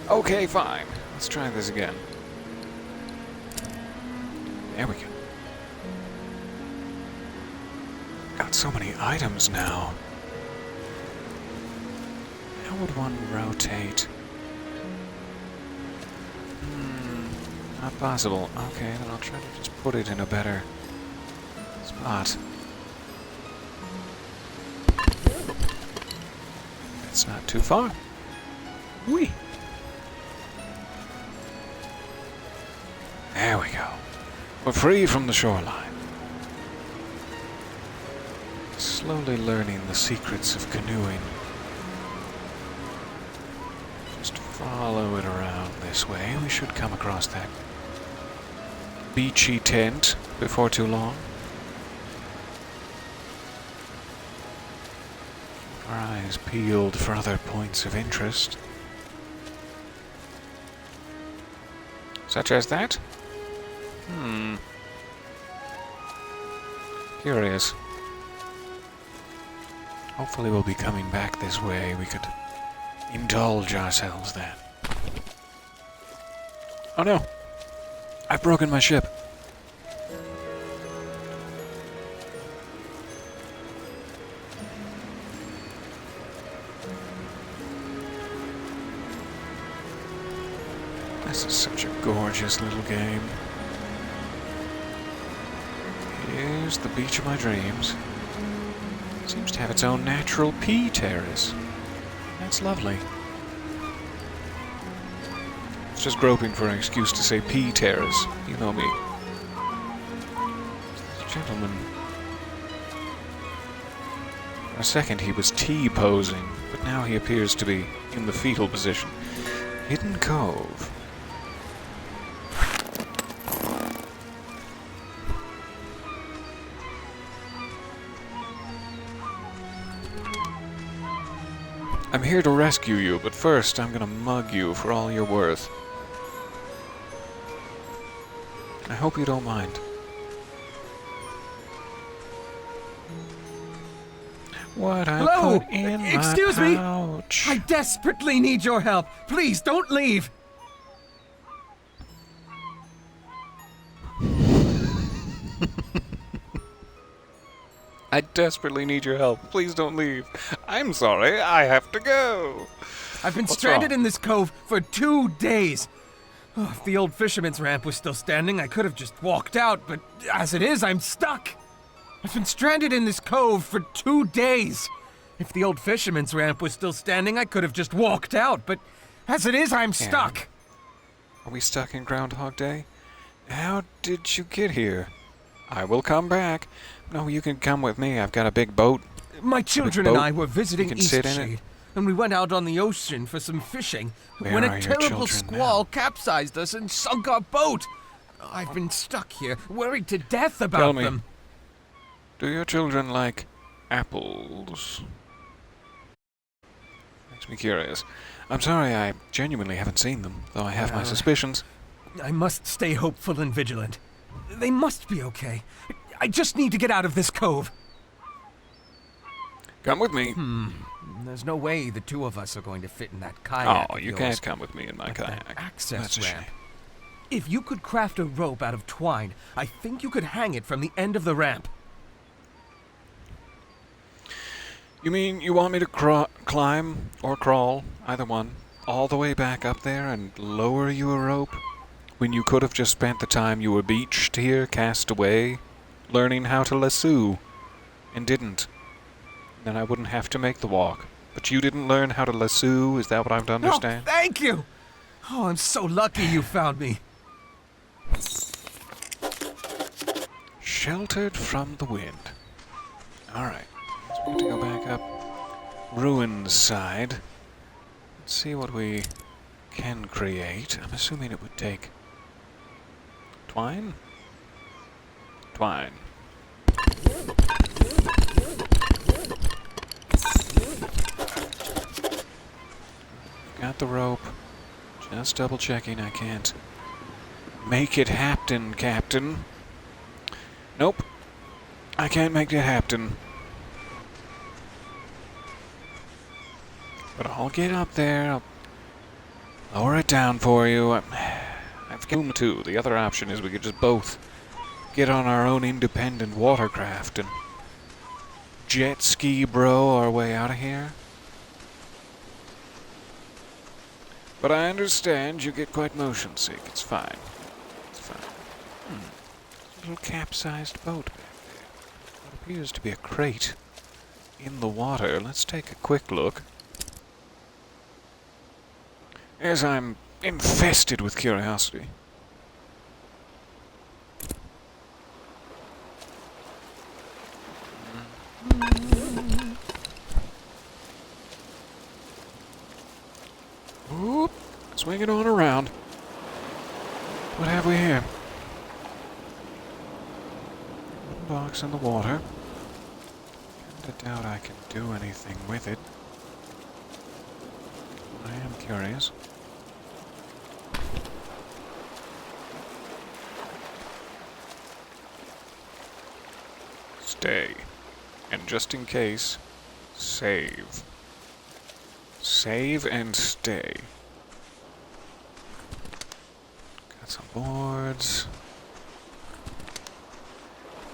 Okay, fine. Let's try this again. There we go. Got so many items now. How would one rotate? Not possible. Okay, then I'll try to just put it in a better spot. It's not too far. Whee! There we go. We're free from the shoreline. Slowly learning the secrets of canoeing. Just follow it around this way. We should come across that beachy tent before too long. Our eyes peeled for other points of interest. Such as that? Curious. Hopefully we'll be coming back this way. We could indulge ourselves then. Oh no! I've broken my ship. This is such a gorgeous little game. Here's the beach of my dreams. Seems to have its own natural pea terrace. That's lovely. It's just groping for an excuse to say pea terrace. You know me. This gentleman. For a second he was T-posing, but now he appears to be in the fetal position. Hidden Cove. I'm here to rescue you, but first I'm gonna mug you for all you're worth. I hope you don't mind. What I
Hello?
put in
Excuse
my
me?
pouch.
I desperately need your help. Please, don't leave.
I desperately need your help. Please don't leave. I'm sorry, I have to go.
I've been
What's
stranded
wrong?
in this cove for 2 days. Oh, if the old fisherman's ramp was still standing, I could have just walked out, but as it is, I'm stuck. I've been stranded in this cove for 2 days. If the old fisherman's ramp was still standing, I could have just walked out, but as it is, I'm stuck.
Are we stuck in Groundhog Day? How did you get here? I will come back. No, you can come with me. I've got a big boat.
My children and I were visiting
You can sit in it.
Eastshade, and we went out on the ocean for some fishing
Where
when
are
a
your
terrible
children
squall
now?
capsized us and sunk our boat. I've been stuck here, worried to death
Tell
about
me.
them.
Do your children like apples? Makes me curious. I'm sorry, I genuinely haven't seen them, though I have my suspicions.
I must stay hopeful and vigilant. They must be okay. I just need to get out of this cove.
Come with me.
There's no way the two of us are going to fit in that kayak.
Oh, you can't come with me in my kayak.
That access
That's a
ramp.
shame.
If you could craft a rope out of twine, I think you could hang it from the end of the ramp.
You mean you want me to climb or crawl, either one, all the way back up there and lower you a rope? When you could have just spent the time you were beached here, cast away, learning how to lasso, and didn't. Then I wouldn't have to make the walk. But you didn't learn how to lasso, is that what I'm to understand?
Oh, thank you! Oh, I'm so lucky you found me.
Sheltered from the wind. Alright, so we need to go back up Ruin's side. Let's see what we can create. I'm assuming it would take twine? Twine. Got the rope. Just double checking I can't make it happen, Captain. Nope. I can't make it happen. But I'll get up there. I'll lower it down for you. I've room too. The other option is we could just both get on our own independent watercraft and jet ski bro our way out of here. But I understand you get quite motion sick. It's fine. It's fine. A little capsized boat back there. What appears to be a crate in the water. Let's take a quick look. As I'm infested with curiosity. Oop, swing it on around. What have we here? Wooden box in the water. Kinda doubt I can do anything with it. I am curious. Stay. And just in case, save. Save and stay. Got some boards.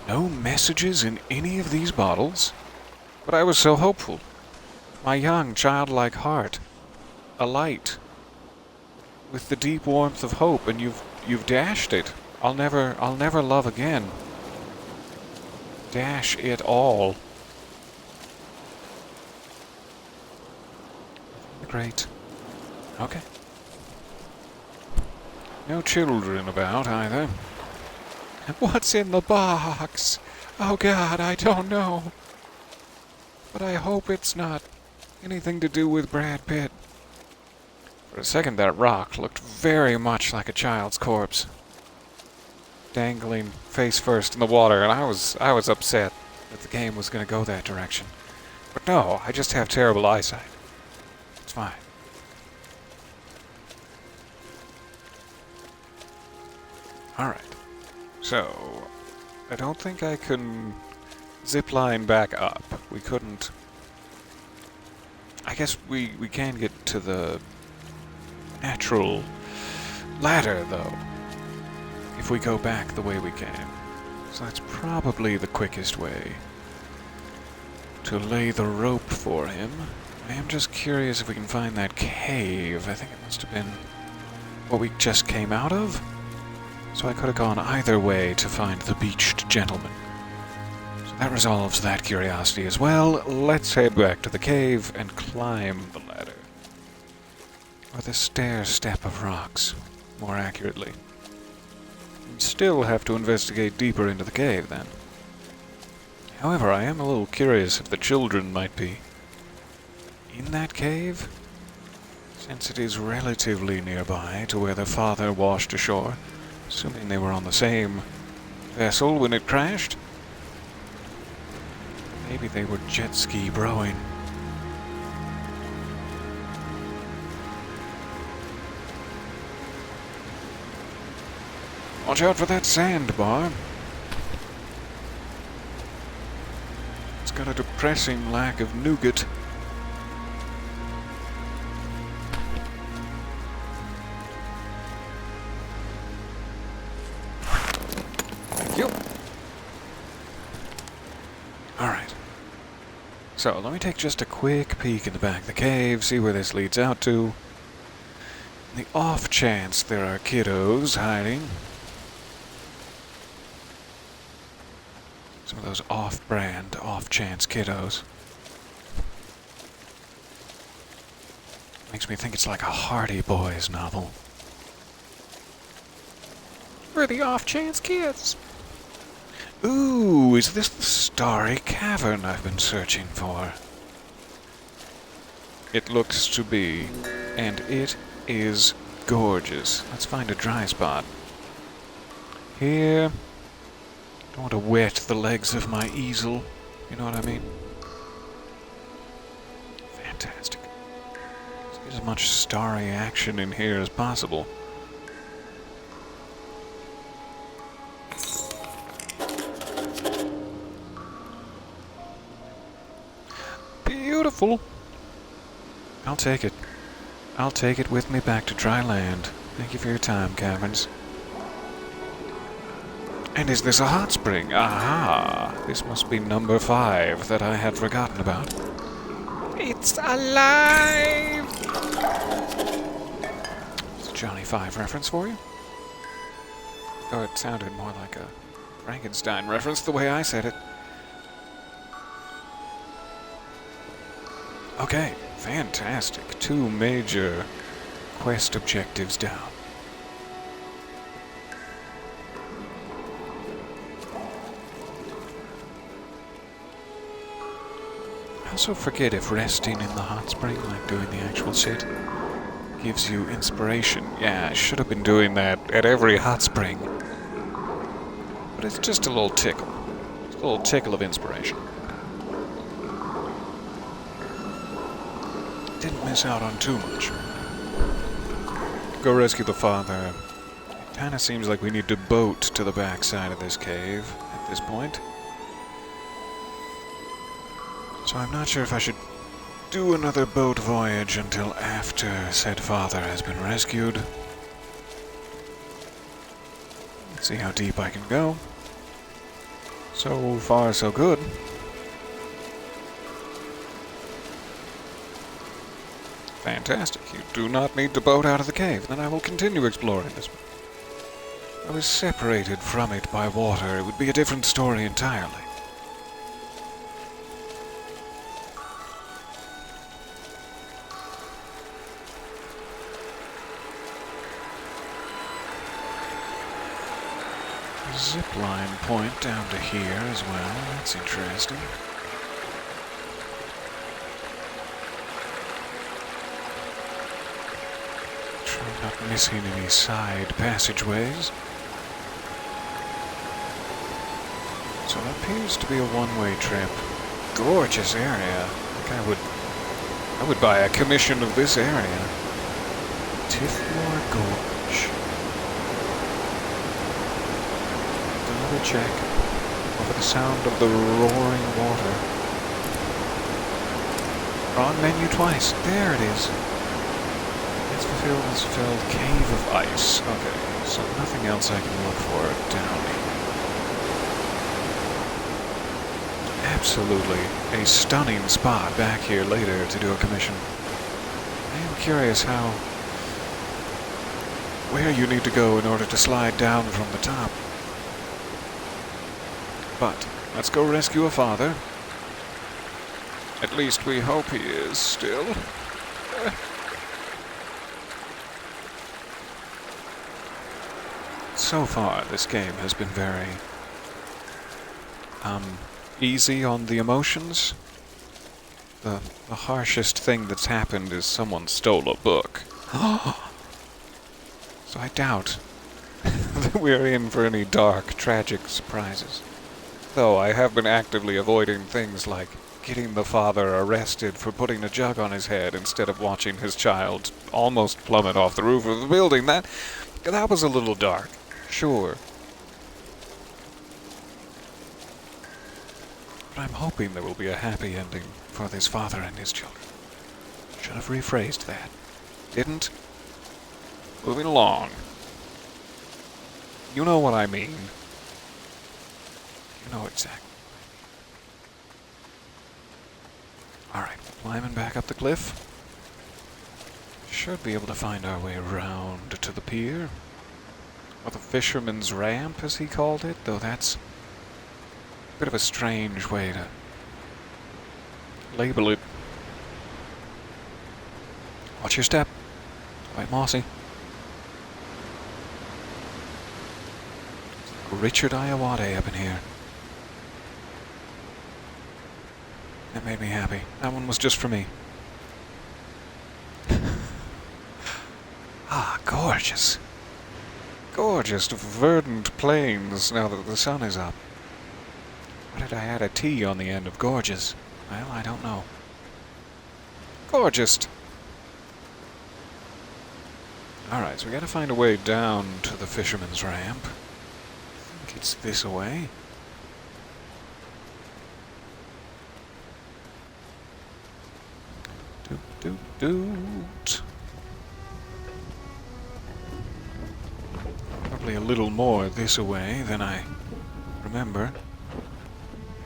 No messages in any of these bottles? But I was so hopeful. My young, childlike heart. Alight. With the deep warmth of hope, and you've dashed it. I'll never love again. Dash it all. Great. Okay. No children about either. What's in the box? Oh God, I don't know. But I hope it's not anything to do with Brad Pitt. For a second that rock looked very much like a child's corpse. Dangling face first in the water, and I was upset that the game was going to go that direction. But no, I just have terrible eyesight. It's fine. Alright. So, I don't think I can zipline back up. We couldn't... I guess we can get to the natural ladder, though. If we go back the way we came. So that's probably the quickest way to lay the rope for him. I am just curious if we can find that cave. I think it must have been what we just came out of. So I could have gone either way to find the beached gentleman. So that resolves that curiosity as well. Let's head back to the cave and climb the ladder. Or the stair step of rocks, more accurately. We still have to investigate deeper into the cave, then. However, I am a little curious if the children might be in that cave, since it is relatively nearby to where their father washed ashore, assuming they were on the same vessel when it crashed. Maybe they were jet ski broing. Watch out for that sandbar. It's got a depressing lack of nougat. Thank you. Alright. So, let me take just a quick peek in the back of the cave, see where this leads out to. The off chance there are kiddos hiding. Some of those off-brand, off-chance kiddos. Makes me think it's like a Hardy Boys novel. We're the off-chance kids. Ooh, is this the starry cavern I've been searching for? It looks to be, and it is gorgeous. Let's find a dry spot. Here. Don't want to wet the legs of my easel. You know what I mean? Fantastic. Let's get as much starry action in here as possible. Beautiful. I'll take it. I'll take it with me back to dry land. Thank you for your time, Caverns. And is this a hot spring? Aha! This must be number 5 that I had forgotten about. It's alive! It's a Johnny 5 reference for you? Oh, it sounded more like a Frankenstein reference the way I said it. Okay, fantastic. 2 major quest objectives down. I also forget if resting in the hot spring, like doing the actual shit, gives you inspiration. Yeah, I should have been doing that at every hot spring. But it's just a little tickle. Just a little tickle of inspiration. Didn't miss out on too much. Go rescue the father. It kinda seems like we need to boat to the backside of this cave at this point. So I'm not sure if I should do another boat voyage until after said father has been rescued. Let's see how deep I can go. So far, so good. Fantastic. You do not need to boat out of the cave. Then I will continue exploring this. If I was separated from it by water, it would be a different story entirely. Zipline point down to here as well. That's interesting. Try not missing any side passageways. So it appears to be a one-way trip. Gorgeous area. I think I would buy a commission of this area. Tifmore Gorge. Another check over the sound of the roaring water. Wrong menu twice. There it is. It's fulfilled. Cave of Ice. Okay, so nothing else I can look for down here. Absolutely a stunning spot back here later to do a commission. I am curious where you need to go in order to slide down from the top. But let's go rescue a father. At least we hope he is still. So far, this game has been very easy on the emotions. The harshest thing that's happened is someone stole a book. So I doubt that we're in for any dark, tragic surprises. Though I have been actively avoiding things like getting the father arrested for putting a jug on his head instead of watching his child almost plummet off the roof of the building. That was a little dark. Sure. But I'm hoping there will be a happy ending for this father and his children. Should have rephrased that. Didn't? Moving along. You know what I mean. You know exactly. Alright, climbing back up the cliff. Should be able to find our way around to the pier. Or the fisherman's ramp, as he called it, though that's a bit of a strange way to label it. Watch your step. Quite mossy. Richard Iowade up in here. That made me happy. That one was just for me. Ah, gorgeous. Gorgeous verdant plains now that the sun is up. Why did I add a T on the end of gorgeous? Well, I don't know. Gorgeous. Alright, so we gotta find a way down to the fisherman's ramp. I think it's this way. Doot, doot, doot. Probably a little more this way than I remember.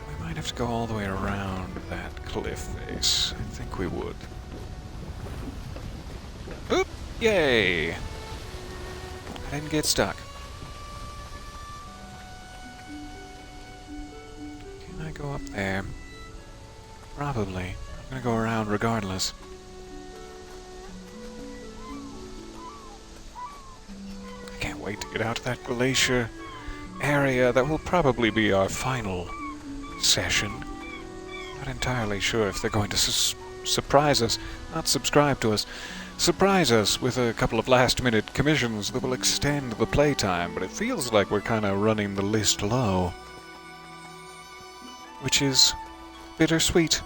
We might have to go all the way around that cliff face. I think we would. Oop! Yay! I didn't get stuck. Can I go up there? Probably. I'm gonna go around regardless. I can't wait to get out to that glacier area. That will probably be our final session. Not entirely sure if they're going to surprise us, not subscribe to us, surprise us with a couple of last-minute commissions that will extend the playtime, but it feels like we're kind of running the list low, which is bittersweet.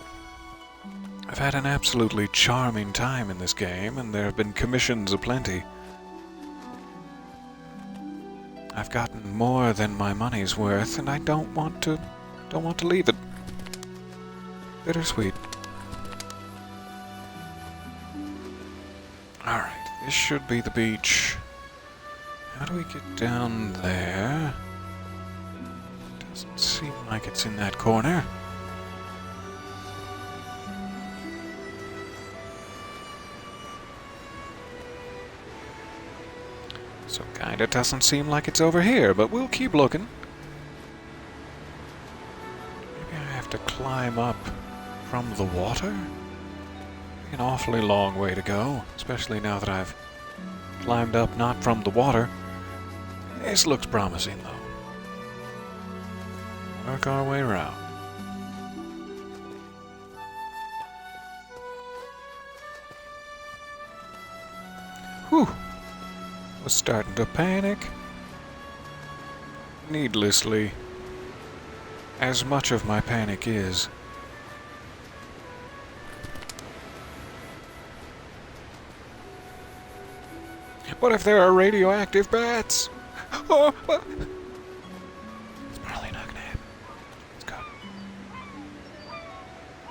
I've had an absolutely charming time in this game, and there have been commissions aplenty. I've gotten more than my money's worth, and I don't want to leave it. Bittersweet. Alright, this should be the beach. How do we get down there? Doesn't seem like it's in that corner. So kinda doesn't seem like it's over here, but we'll keep looking. Maybe I have to climb up from the water? An awfully long way to go, especially now that I've climbed up not from the water. This looks promising, though. Work our way around. Whew. Was starting to panic. Needlessly. As much of my panic is. What if there are radioactive bats? Oh, it's probably not gonna happen. Let's go.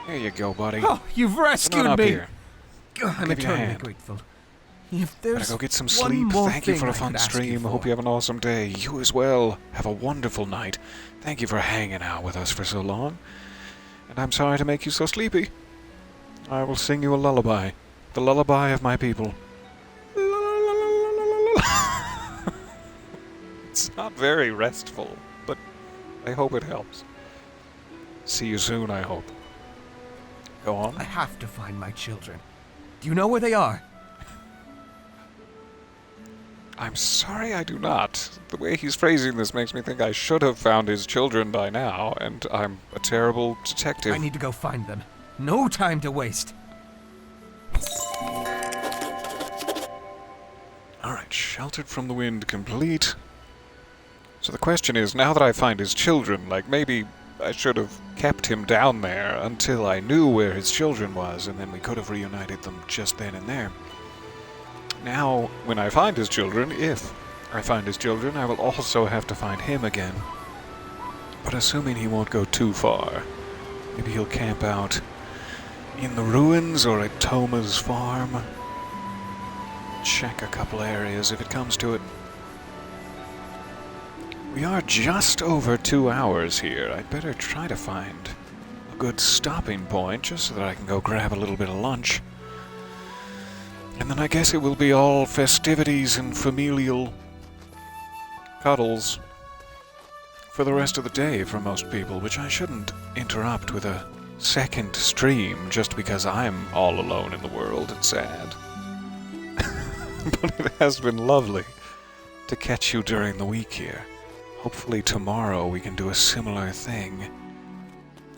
Here you go, buddy.
Oh, you've rescued
up
me!
Here.
I'm
Give you a
eternally
hand.
grateful. If there's
Better go get some
one
sleep.
more
Thank you
thing
for a
I
fun
could ask you
stream. I hope
for.
you have an awesome day. You as well. Have a wonderful night. Thank you for hanging out with us for so long. And I'm sorry to make you so sleepy. I will sing you a lullaby. The lullaby of my people. It's not very restful, but I hope it helps. See you soon, I hope. Go on.
I have to find my children. Do you know where they are?
I'm sorry I do not. The way he's phrasing this makes me think I should have found his children by now, and I'm a terrible detective.
I need to go find them. No time to waste.
Alright, sheltered from the wind complete. So the question is, now that I find his children, like maybe I should have kept him down there until I knew where his children was, and then we could have reunited them just then and there. Now, when I find his children, if I find his children, I will also have to find him again. But assuming he won't go too far, maybe he'll camp out in the ruins or at Toma's farm. Check a couple areas if it comes to it. We are just over 2 hours here. I'd better try to find a good stopping point just so that I can go grab a little bit of lunch. And then I guess it will be all festivities and familial cuddles for the rest of the day for most people, which I shouldn't interrupt with a second stream just because I'm all alone in the world and sad. But it has been lovely to catch you during the week here. Hopefully tomorrow we can do a similar thing.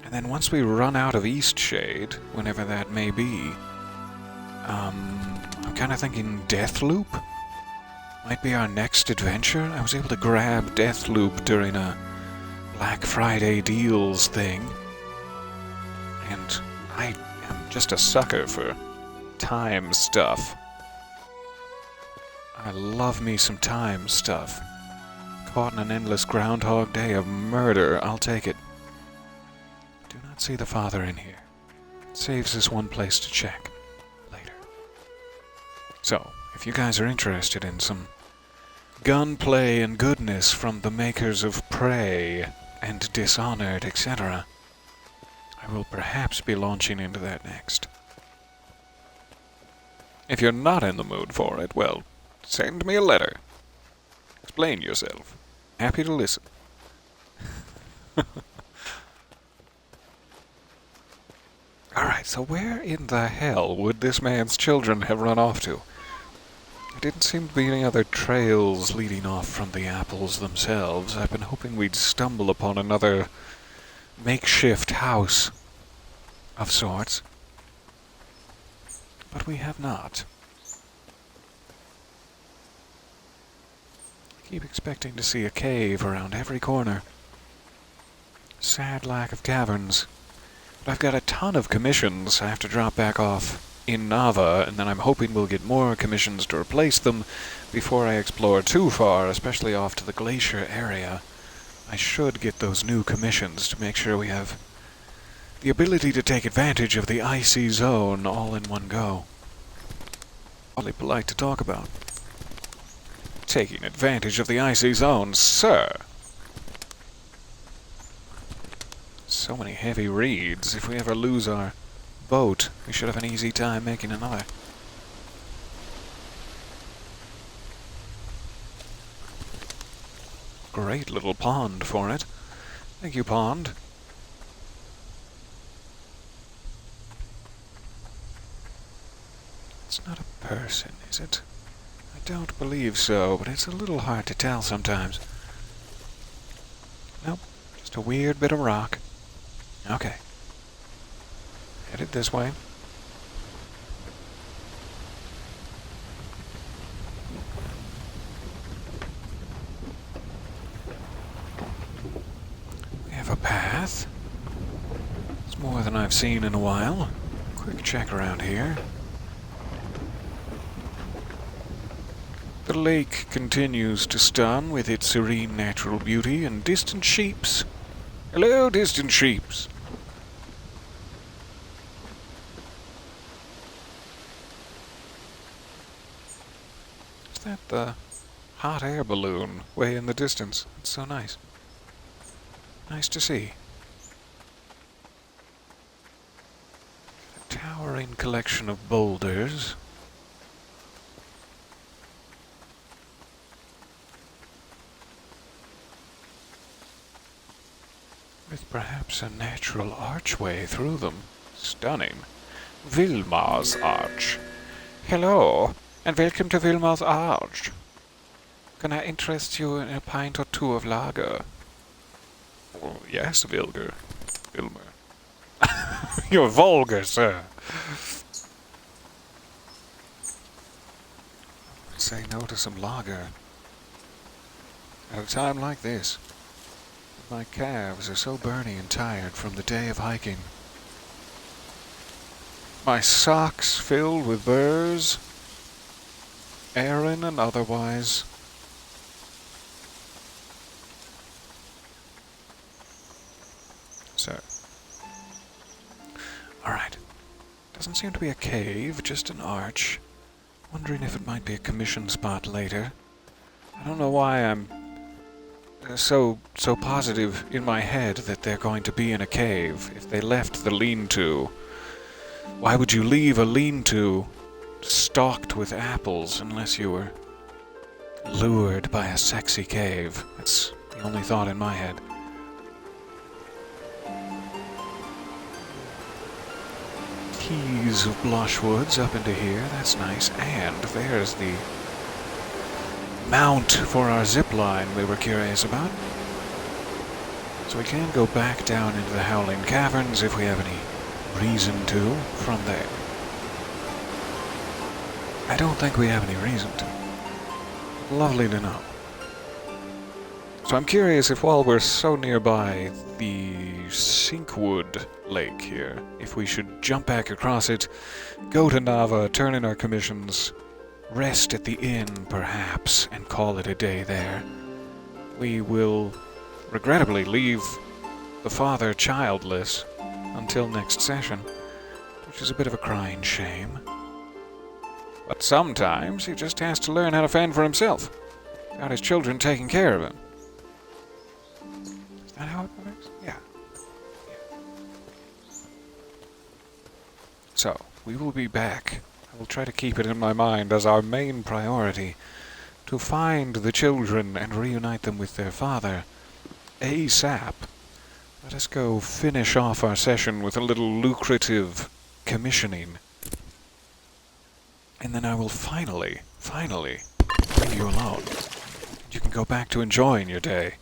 And then once we run out of Eastshade, whenever that may be, I'm kind of thinking Deathloop might be our next adventure. I was able to grab Deathloop during a Black Friday deals thing. And I am just a sucker for time stuff. I love me some time stuff. Caught in an endless Groundhog Day of murder, I'll take it. Do not see the father in here. It saves us one place to check later. So, if you guys are interested in some gunplay and goodness from the makers of Prey and Dishonored, etc., I will perhaps be launching into that next. If you're not in the mood for it, well, send me a letter. Explain yourself. Happy to listen. Alright, so where in the hell would this man's children have run off to? There didn't seem to be any other trails leading off from the apples themselves. I've been hoping we'd stumble upon another makeshift house of sorts. But we have not. I keep expecting to see a cave around every corner. Sad lack of caverns. But I've got a ton of commissions I have to drop back off in Nava, and then I'm hoping we'll get more commissions to replace them before I explore too far, especially off to the glacier area. I should get those new commissions to make sure we have the ability to take advantage of the icy zone all in one go. Oddly polite to talk about. Taking advantage of the icy zone, sir! So many heavy reeds. If we ever lose our boat, we should have an easy time making another. Great little pond for it. Thank you, pond. It's not a person, is it? I don't believe so, but it's a little hard to tell sometimes. Nope, just a weird bit of rock. Okay. Headed this way. We have a path. It's more than I've seen in a while. Quick check around here. The lake continues to stun with its serene natural beauty and distant sheeps. Hello, distant sheeps. Is that the hot air balloon way in the distance? It's so nice. Nice to see. A towering collection of boulders. With perhaps a natural archway through them. Stunning. Vilmar's Arch. Hello, and welcome to Vilmar's Arch. Can I interest you in a pint or two of lager? Oh, yes, Vilmer. You're vulgar, sir. Say no to some lager. At a time like this. My calves are so burny and tired from the day of hiking. My socks filled with burrs, Aaron and otherwise. Doesn't seem to be a cave, just an arch. Wondering if it might be a commission spot later. I don't know why I'm so positive in my head that they're going to be in a cave if they left the lean-to. Why would you leave a lean-to stocked with apples unless you were lured by a sexy cave? That's the only thought in my head. Keys of Blushwoods up into here, that's nice. And there's the mount for our zip line we were curious about. So we can go back down into the Howling Caverns if we have any reason to from there. I don't think we have any reason to. Lovely to know. So I'm curious if while we're so nearby the Sinkwood Lake here, if we should jump back across it, go to Nava, turn in our commissions, rest at the inn perhaps, and call it a day there. We will regrettably leave the father childless until next session, which is a bit of a crying shame. But sometimes he just has to learn how to fend for himself, without his children taking care of him. Is that how it works? Yeah. So, we will be back. I will try to keep it in my mind as our main priority to find the children and reunite them with their father ASAP. Let us go finish off our session with a little lucrative commissioning. And then I will finally leave you alone. You can go back to enjoying your day.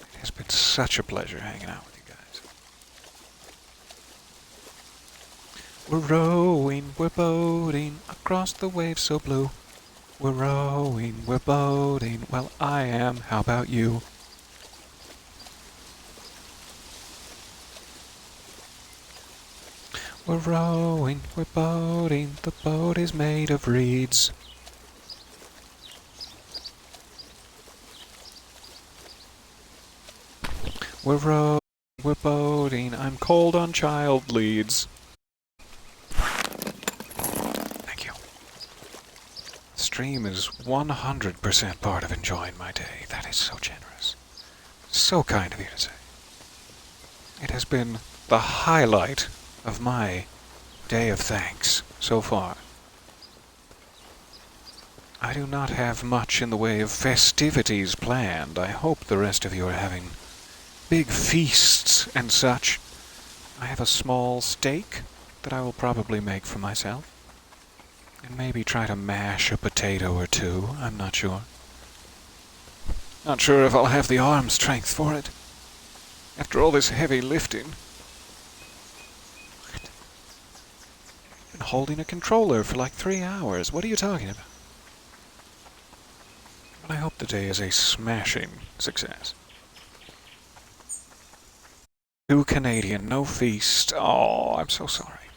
It has been such a pleasure hanging out with you guys. We're rowing, we're boating across the waves so blue. We're rowing, we're boating, well I am, how about you? We're rowing, we're boating, the boat is made of reeds. We're rowing, we're boating, I'm cold on child leads. Thank you. Stream is 100% part of enjoying my day. That is so generous. So kind of you to say. It has been the highlight of my day of thanks so far. I do not have much in the way of festivities planned. I hope the rest of you are having big feasts and such. I have a small steak that I will probably make for myself. And maybe try to mash a potato or two, I'm not sure. Not sure if I'll have the arm strength for it. After all this heavy lifting. I've been holding a controller for like 3 hours. What are you talking about? But I hope the day is a smashing success. 2 Canadian, no feast. Oh, I'm so sorry.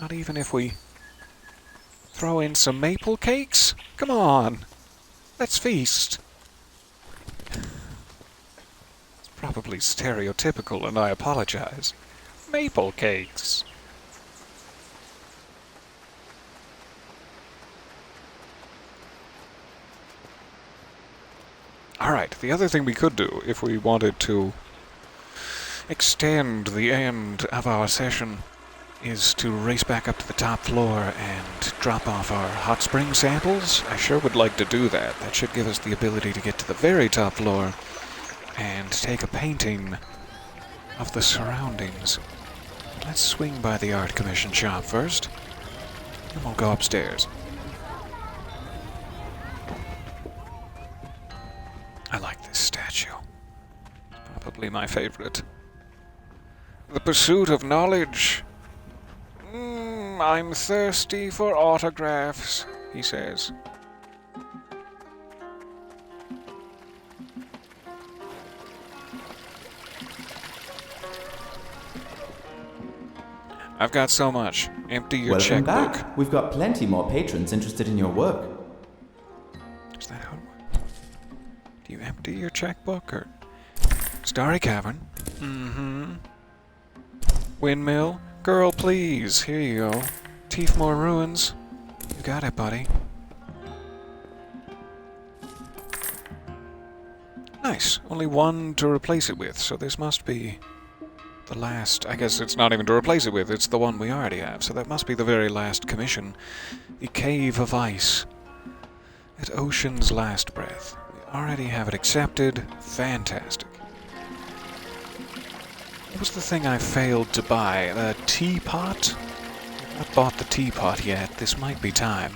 Not even if we throw in some maple cakes? Come on. Let's feast. It's probably stereotypical and I apologize. Maple cakes. Alright, the other thing we could do, if we wanted to extend the end of our session, is to race back up to the top floor and drop off our hot spring samples. I sure would like to do that. That should give us the ability to get to the very top floor and take a painting of the surroundings. Let's swing by the art commission shop first, and we'll go upstairs. I like this statue. Probably my favorite. The pursuit of knowledge. I'm thirsty for autographs, he says. I've got so much. Empty your
Welcome
checkbook.
back. We've got plenty more patrons interested in your work.
Is that how it works? Do you empty your checkbook or... Starry Cavern. Mm-hmm. Windmill. girl, please. Here you go. Teefmore Ruins. You got it, buddy. Nice. Only one to replace it with, so this must be the last. I guess it's not even to replace it with, it's the one we already have, so that must be the very last commission. The Cave of Ice. At Ocean's Last Breath. We already have it accepted. Fantastic. What was the thing I failed to buy? The teapot? I've not bought the teapot yet. This might be time.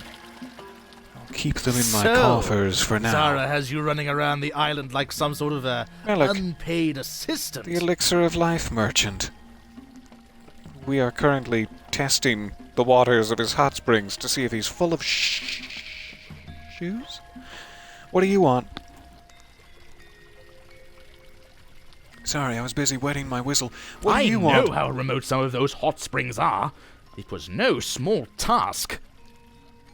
I'll keep them in my coffers for now.
Zara has you running around the island like some sort of unpaid assistant.
The Elixir of Life merchant. We are currently testing the waters of his hot springs to see if he's full of shoes? What do you want? Sorry, I was busy wetting my whistle. What do you want?
I know how remote some of those hot springs are. It was no small task.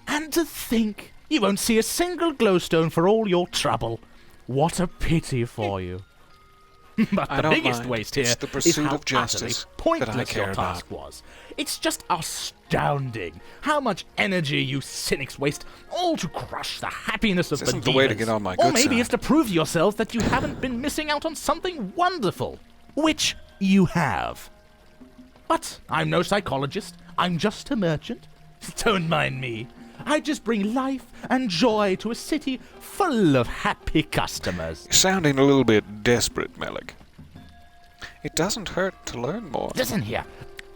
And to think, you won't see a single glowstone for all your trouble. What a pity for you. But the biggest waste here is how utterly pointless your task was. It's just astounding how much energy you cynics waste, all to crush the happiness of the
This isn't the way to get on my good
Or maybe
side.
it's to prove to yourself that you haven't been missing out on something wonderful, which you have. But I'm no psychologist. I'm just a merchant. Don't mind me. I just bring life and joy to a city full of happy customers.
You're sounding a little bit desperate, Melik. It doesn't hurt to learn more.
Listen here.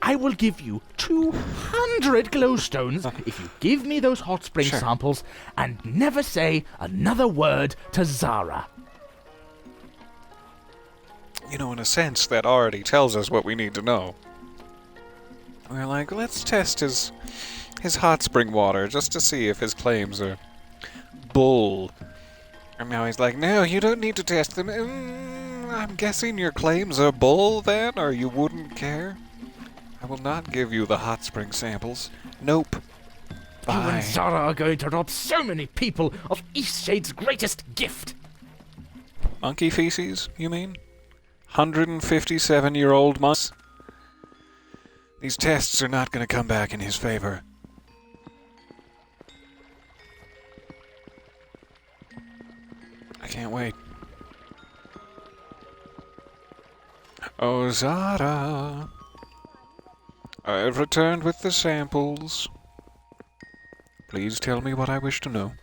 I will give you 200 glowstones if you give me those hot spring samples and never say another word to Zara.
You know, in a sense, that already tells us what we need to know. We're like, let's test his hot spring water just to see if his claims are bull. And now he's like, no, you don't need to test them. I'm guessing your claims are bull then, or you wouldn't care? I will not give you the hot spring samples. Nope. Bye.
You and Zara are going to rob so many people of Eastshade's greatest gift.
Monkey feces, you mean? 157-year-old mus? These tests are not going to come back in his favor. I can't wait. Oh, Zara. I have returned with the samples. Please tell me what I wish to know.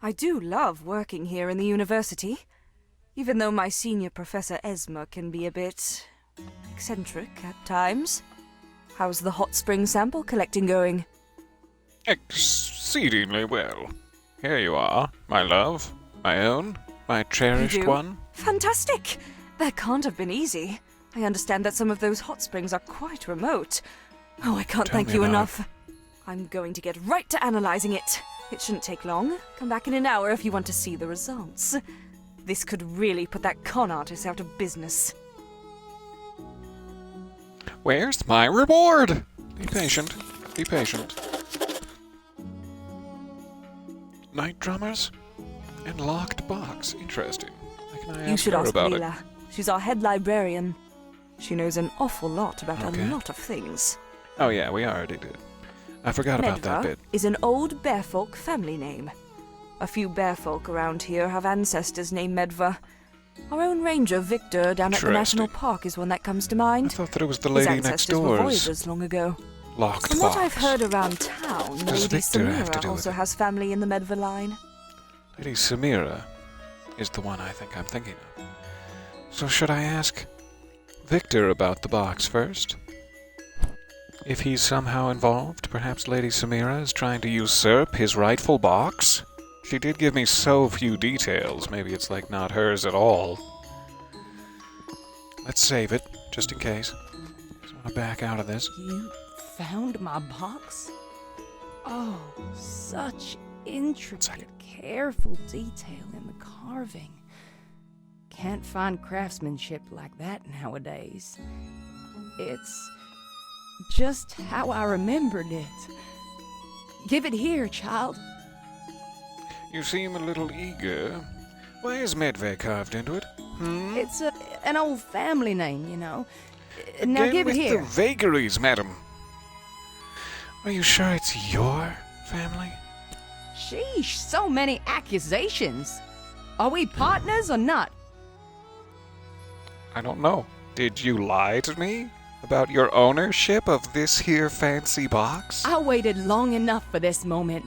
I do love working here in the university, even though my senior Professor Esma can be a bit eccentric at times. How's the hot spring sample collecting going?
Exceedingly well. Here you are, my love, my own, my cherished one.
Fantastic! That can't have been easy. I understand that some of those hot springs are quite remote. Oh, I can't thank you enough. I'm going to get right to analyzing it. It shouldn't take long. Come back in an hour if you want to see the results. This could really put that con artist out of business.
Where's my reward? Be patient. Be patient. Night drummers? And locked box. Interesting. Can I
You
ask
should
her
ask
about
Leela. She's our head librarian. She knows an awful lot about
Okay.
a lot of things.
Oh yeah, we already did. I forgot about that
Medva
bit.
is an old bearfolk family name. A few bearfolk around here have ancestors named Medva. Our own ranger, Victor, down at the national park is one that comes to
I
mind.
thought that it was the
His
lady next
ancestors were
door's
voyagers long ago.
locked
From
box.
what I've heard around town,
Does
Lady
Victor have to
Samira
do with
also
it?
has family in the Medva line.
Lady Samira is the one I think I'm thinking of. So should I ask Victor about the box first? If he's somehow involved, perhaps Lady Samira is trying to usurp his rightful box? She did give me so few details, maybe it's like not hers at all. Let's save it, just in case. Just want to back out of this.
You found my box? Oh, such intricate, careful detail in the carving. Can't find craftsmanship like that nowadays. It's just how I remembered it. Give it here, child.
You seem a little eager. Why is Medve carved into it?
It's an old family name, you know. Now
Again
give
with
it here.
the vagaries, madam. Are you sure it's your family?
Sheesh, so many accusations. Are we partners or not?
I don't know. Did you lie to me about your ownership of this here fancy box?
I waited long enough for this moment.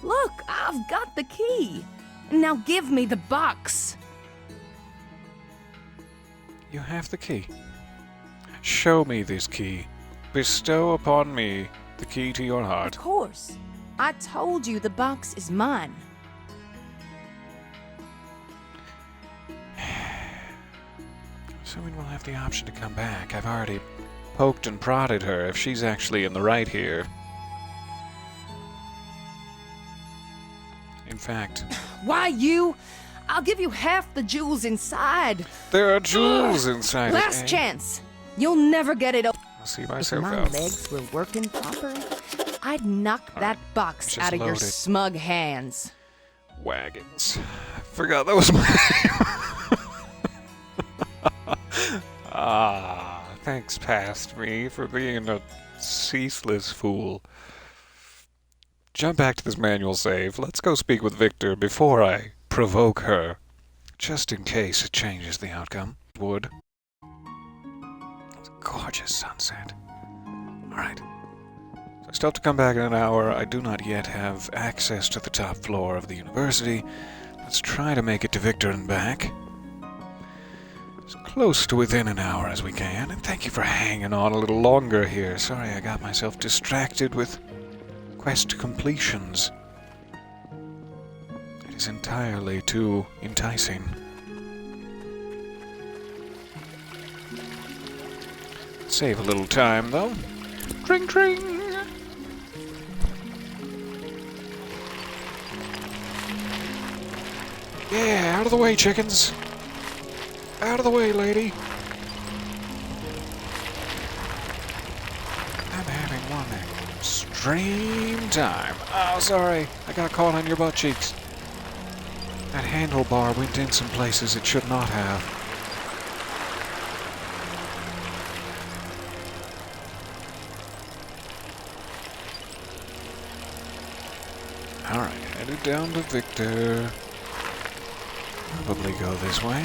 Look, I've got the key. Now give me the box.
You have the key. Show me this key. Bestow upon me the key to your heart.
Of course. I told you the box is mine.
Assuming we'll have the option to come back. I've already poked and prodded her if she's actually in the right here. In fact...
Why you? I'll give you half the jewels inside.
There are jewels inside
Last
it, eh?
chance. You'll never get it open.
I'll see
If
myself
my
out.
legs were working proper, I'd knock that box
just
out of your
loaded.
smug hands.
Wagons. Forgot that was my... thanks past me for being a ceaseless fool. Jump back to this manual save. Let's go speak with Victor before I provoke her. Just in case it changes the outcome. Would. It's a gorgeous sunset. Alright. So I still have to come back in an hour. I do not yet have access to the top floor of the university. Let's try to make it to Victor and back. As close to within an hour as we can. And thank you for hanging on a little longer here. Sorry I got myself distracted with quest completions. It is entirely too enticing. Save a little time, though. Tring, tring! Yeah, out of the way, chickens! Out of the way, lady! I'm having one extreme time. Oh, sorry. I got caught on your butt cheeks. That handlebar went in some places it should not have. Alright, headed down to Victor. Probably go this way.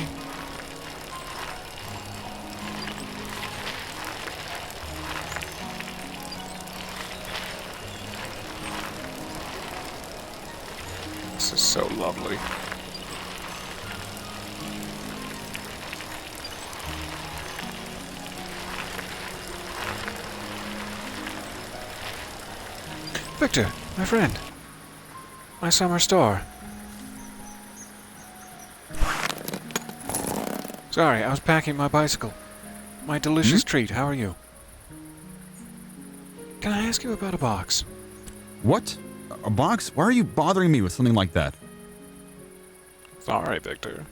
This is so lovely. Victor, my friend. My summer star. Sorry, I was packing my bicycle. My delicious treat, how are you? Can I ask you about a box?
What? A box? Why are you bothering me with something like that?
Sorry, Victor.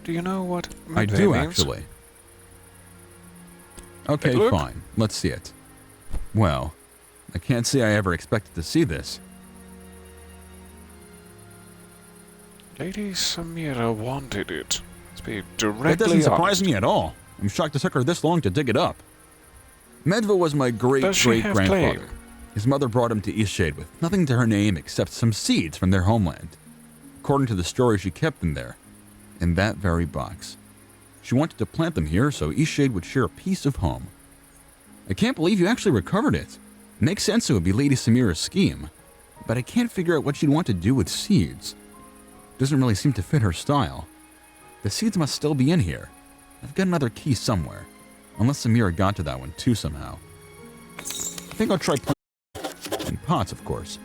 Do you know what
I do,
means?
actually. Okay,
Look.
fine. Let's see it. Well, I can't say I ever expected to see this.
Lady Samira wanted it. Let's be directly
That doesn't surprise
honest.
me at all. I'm shocked it took her this long to dig it up. Medva was my
Does she have
great-great-grandfather.
claim?
His mother brought him to Eastshade with nothing to her name except some seeds from their homeland. According to the story, she kept them there, in that very box. She wanted to plant them here so Eastshade would share a piece of home. I can't believe you actually recovered it. Makes sense it would be Lady Samira's scheme, but I can't figure out what she'd want to do with seeds. Doesn't really seem to fit her style. The seeds must still be in here. I've got another key somewhere, unless Samira got to that one too somehow. I think I'll try in pots, of course.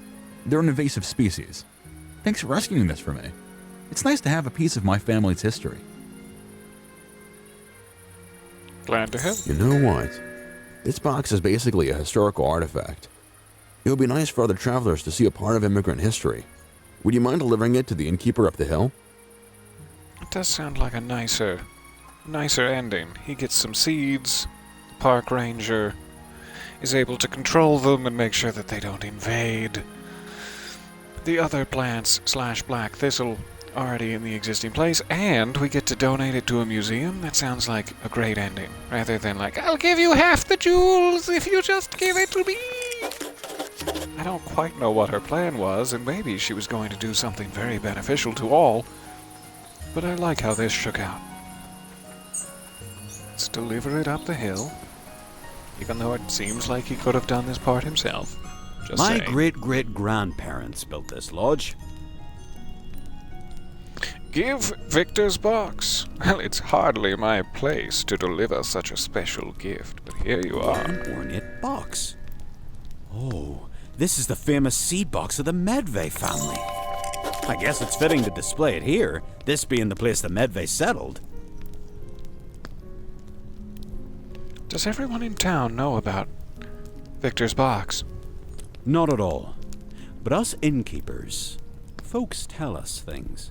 They're an invasive species. Thanks for rescuing this for me. It's nice to have a piece of my family's history.
Glad to help.
You know what? This box is basically a historical artifact. It would be nice for other travelers to see a part of immigrant history. Would you mind delivering it to the innkeeper up the hill?
It does sound like a nicer ending. He gets some seeds. The park ranger is able to control them and make sure that they don't invade the other plants / black thistle. already in the existing place, and we get to donate it to a museum. That sounds like a great ending, rather than like, I'll give you half the jewels if you just give it to me. I don't quite know what her plan was, and maybe she was going to do something very beneficial to all, but I like how this shook out. Let's deliver it up the hill, even though it seems like he could have done this part himself. Just
My
saying.
great-great-grandparents built this lodge.
Give Victor's box. Well, it's hardly my place to deliver such a special gift, but here you are.
An ornate box. Oh, this is the famous seed box of the Medvay family. I guess it's fitting to display it here, this being the place the Medvay settled.
Does everyone in town know about Victor's box?
Not at all. But us innkeepers, folks tell us things.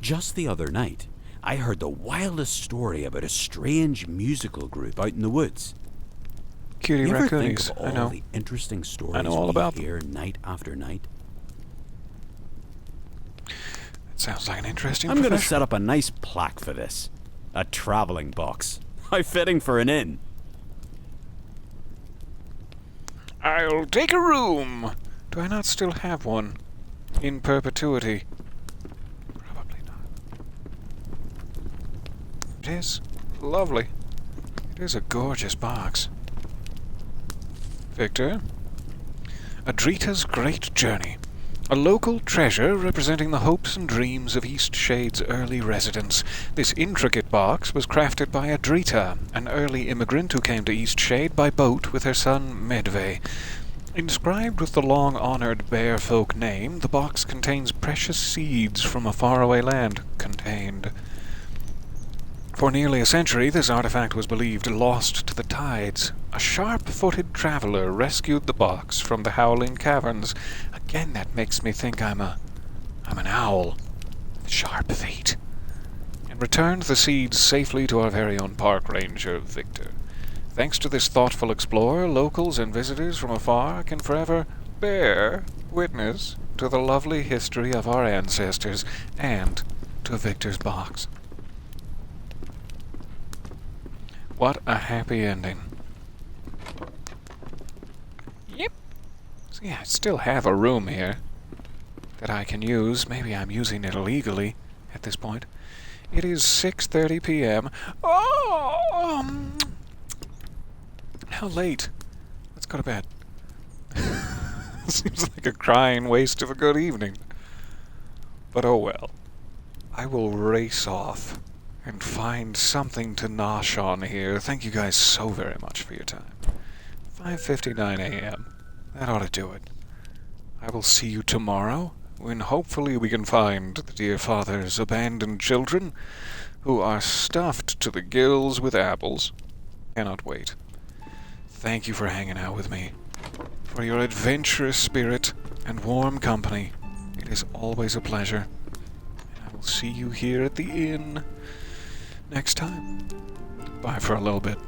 Just the other night, I heard the wildest story about a strange musical group out in the woods.
Cutie
you ever
raccoonies,
think of all
I know.
the interesting stories
I know all
we
about
hear night after night?
It sounds like an interesting
I'm going to
profession.
set up a nice plaque for this. A traveling box. How fitting for an inn.
I'll take a room. Do I not still have one? In perpetuity? Probably not. It is lovely. It is a gorgeous box. Victor? Adrita's Great Journey. A local treasure representing the hopes and dreams of Eastshade's early residents. This intricate box was crafted by Adrita, an early immigrant who came to Eastshade by boat with her son Medvay. Inscribed with the long-honored bear folk name, the box contains precious seeds from a faraway land. Contained. For nearly a century, this artifact was believed lost to the tides. A sharp-footed traveler rescued the box from the Howling Caverns. Again, that makes me think I'm an owl. Sharp feet. And returned the seeds safely to our very own park ranger, Victor. Thanks to this thoughtful explorer, locals and visitors from afar can forever bear witness to the lovely history of our ancestors and to Victor's box. What a happy ending. Yep. See, I still have a room here that I can use. Maybe I'm using it illegally at this point. It is 6:30 p.m. Oh! How late? Let's go to bed. Seems like a crying waste of a good evening. But oh well. I will race off and find something to nosh on here. Thank you guys so very much for your time. 5:59 a.m. That ought to do it. I will see you tomorrow, when hopefully we can find the dear father's abandoned children, who are stuffed to the gills with apples. Cannot wait. Thank you for hanging out with me, for your adventurous spirit and warm company. It is always a pleasure. And I will see you here at the inn next time. Bye for a little bit.